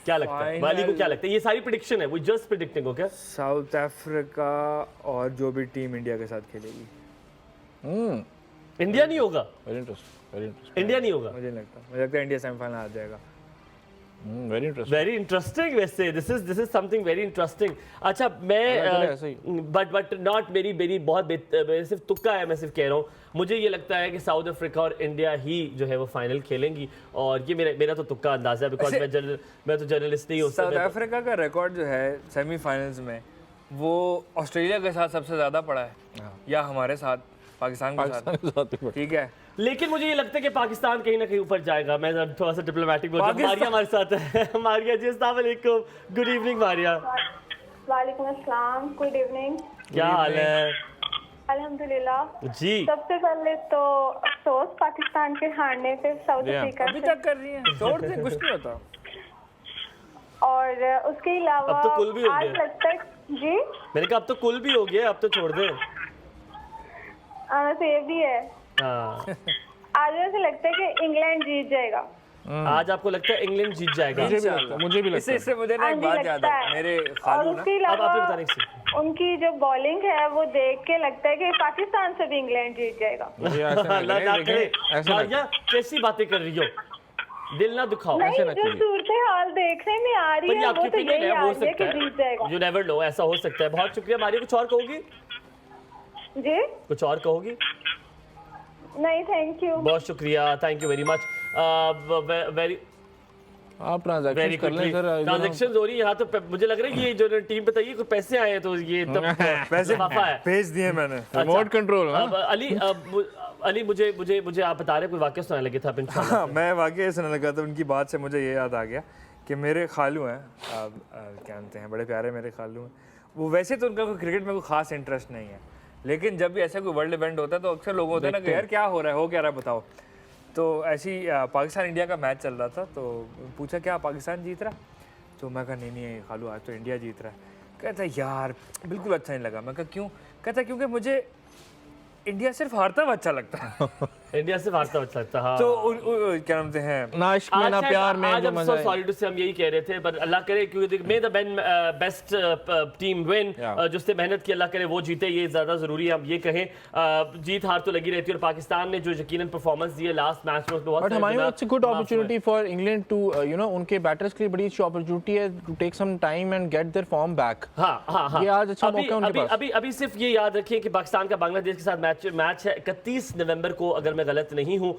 क्या लगता है? Final- वाली को क्या लगता है? ये सारी प्रिडिक्शन है, वो जस्ट प्रिडिक्टिंग हो क्या? साउथ अफ्रीका और जो भी टीम इंडिया के साथ खेलेगी, इंडिया नहीं होगा, वेरी इंटरेस्टिंग, इंडिया नहीं होगा। मुझे लगता है इंडिया सेमीफाइनल आ जाएगा। Very interesting. वेरी इंटरेस्टिंग, वैसे this is something very interesting. अच्छा, चले मैं ऐसे ही। बट नॉट मेरी बहुत मेरे सिर्फ तुक्का है, मैं सिर्फ कह रहा हूँ, मुझे ये लगता है कि साउथ अफ्रीका और इंडिया ही जो है वो फाइनल खेलेंगी, और ये मेरा तो तुक्का अंदाजा है, बिकॉज मैं तो जर्नलिस्ट नहीं हूँ। साउथ अफ्रीका का रिकॉर्ड जो है सेमीफाइनल्स में, वो ऑस्ट्रेलिया के साथ सबसे ज्यादा पड़ा है, या हमारे साथ पाकिस्तान के पाकिस्तान के साथ भी साथ। ठीक है, लेकिन मुझे ये लगता है कि पाकिस्तान कहीं ना कहीं ऊपर जाएगा। मैं थोड़ा सा डिप्लोमेटिक बोल रहा हूँ। पाकिस्तान- मारिया हमारे साथ है। मारिया जी, अस्सलाम वालेकुम, गुड इवनिंग मारिया, वालेकुम अस्सलाम, गुड इवनिंग। क्या हाल है? अल्हम्दुलिल्लाह। जी, सबसे पहले तो अफसोस पाकिस्तान के हारने पे साउथ अफ्रीका अभी से, तक कर रही है, छोड़ दे, कुछ नहीं होता। और उसके अलावा अब तो कुल भी हो आज गया। लगता है जी, मैंने कहा अब तो कुल भी हो गया, अब तो छोड़ दे। तो ये भी है। हाँ, आज ऐसे लगता है कि इंग्लैंड जीत जाएगा। आज आपको लगता है इंग्लैंड जीत जाएगा? मुझे भी लगता इससे है। इससे मुझे ना हाँ एक जी, बात याद लगता है, है। मेरे और खालू ना, उसके अब आप ही अलावा बताने से। उनकी जो बॉलिंग है वो देख के लगता है कि पाकिस्तान से भी इंग्लैंड जीत जाएगा। मुझे ऐसा नहीं अल्लाह लगा, ना लेकिन करे। ऐसा मारिया, कैसी बातें कर रही हो, दिल ना दुखाओ। नहीं, ऐसे ना जो चाहिए। सूरत हाल देखने में आ रही पर ये है आपकी वो तो opinion यही है, आ हो रही है कि सकता जीत जाएगा। है, यू नेवर नो, ऐसा हो सकता है। बहुत शुक्रिया मारिया, कुछ और कहोगी? जी कुछ और कहोगी? नहीं, थैंक यू। बहुत शुक्रिया, thank you very much. Very आप ट्रांजैक्शन वेरी कर लें सर, ट्रांजेक्शन हो रही है यहाँ तो मुझे लग रहा है कि ये जो टीम बताइए कुछ पैसे आए हैं, तो ये तब पैसे लिफाफा है। भेज दिए मैंने। Remote control. अब अली मुझे आप बता रहे कोई वाक्य सुनाने लगे थे आप इंशाल्लाह। हाँ, मैं वाकई सुनने लगा था, उनकी बात से मुझे ये याद आ गया कि मेरे खालू हैं, क्या जानते हैं, बड़े प्यारे मेरे खालू हैं। वो वैसे तो उनका कोई क्रिकेट में कोई खास इंटरेस्ट नहीं है, लेकिन जब भी ऐसा कोई वर्ल्ड इवेंट होता है तो अक्सर लोग होते हैं ना कि यार क्या हो रहा है, हो क्या रहा है बताओ। तो ऐसी पाकिस्तान इंडिया का मैच चल रहा था, तो पूछा क्या पाकिस्तान जीत रहा, तो मैं कहा नहीं खालू आज तो इंडिया जीत रहा है। कहता यार बिल्कुल अच्छा नहीं लगा। मैं कहा क्यों? कहता क्योंकि मुझे इंडिया सिर्फ हारता हुआ अच्छा लगता है। इंडिया से वार्ता अच्छा लगता हाँ। तो क्या नामते हैं, ना इश्क में ना प्यार में आज जो हम मजा है। सॉरी टू से हम यही कह रहे थे, पर अल्लाह करे क्योंकि मे द बेस्ट टीम विन, जिसने मेहनत की अल्लाह करे वो जीते, ये ज्यादा जरूरी है। हम ये कहें जीत हार तो लगी रहती है, और पाकिस्तान ने जो यकीनन परफॉर्मेंस दी है लास्ट मैच में उसमें बहुत बट हमारे it's a good opportunity for England to you know, उनके बैटर्स के लिए बड़ी अच्छी अपॉर्चुनिटी है to take some time and get their form back. हाँ ये आज अच्छा मौका है उनके पास। अभी सिर्फ ये याद रखिए कि पाकिस्तान का बांग्लादेश के साथ मैच है 31 नवंबर को, अगर मैं गलत नहीं हूँ।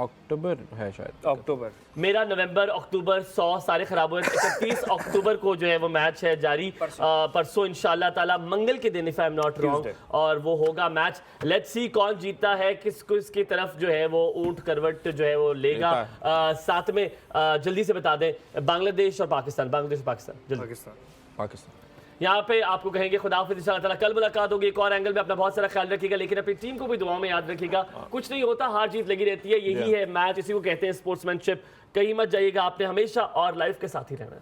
अक्टूबर है शायद, अक्टूबर मेरा नवंबर अक्टूबर 100 सारे खराब हुए। 31 अक्टूबर को जो है वो मैच है जारी, परसों इंशाल्लाह ताला मंगल के दिन, if I am not wrong, और वो होगा मैच। लेट्स सी कौन जीतता है, किसको इसकी तरफ जो है वो ऊंट करवट जो है वो लेगा। साथ में जल्दी से बता दें, बांग्लादेश और पाकिस्तान, बांग्लादेश और पाकिस्तान, पाकिस्तान यहाँ पे आपको कहेंगे खुदाफिज़, इंशाअल्लाह ताला कल मुलाकात होगी एक और एंगल में। अपना बहुत सारा ख्याल रखिएगा, लेकिन अपनी टीम को भी दुआ में याद रखिएगा। कुछ नहीं होता, हार जीत लगी रहती है, यही है मैच, इसी को कहते हैं स्पोर्ट्समैनशिप। कहीं मत जाइएगा, आपने हमेशा और लाइफ के साथ ही रहना है।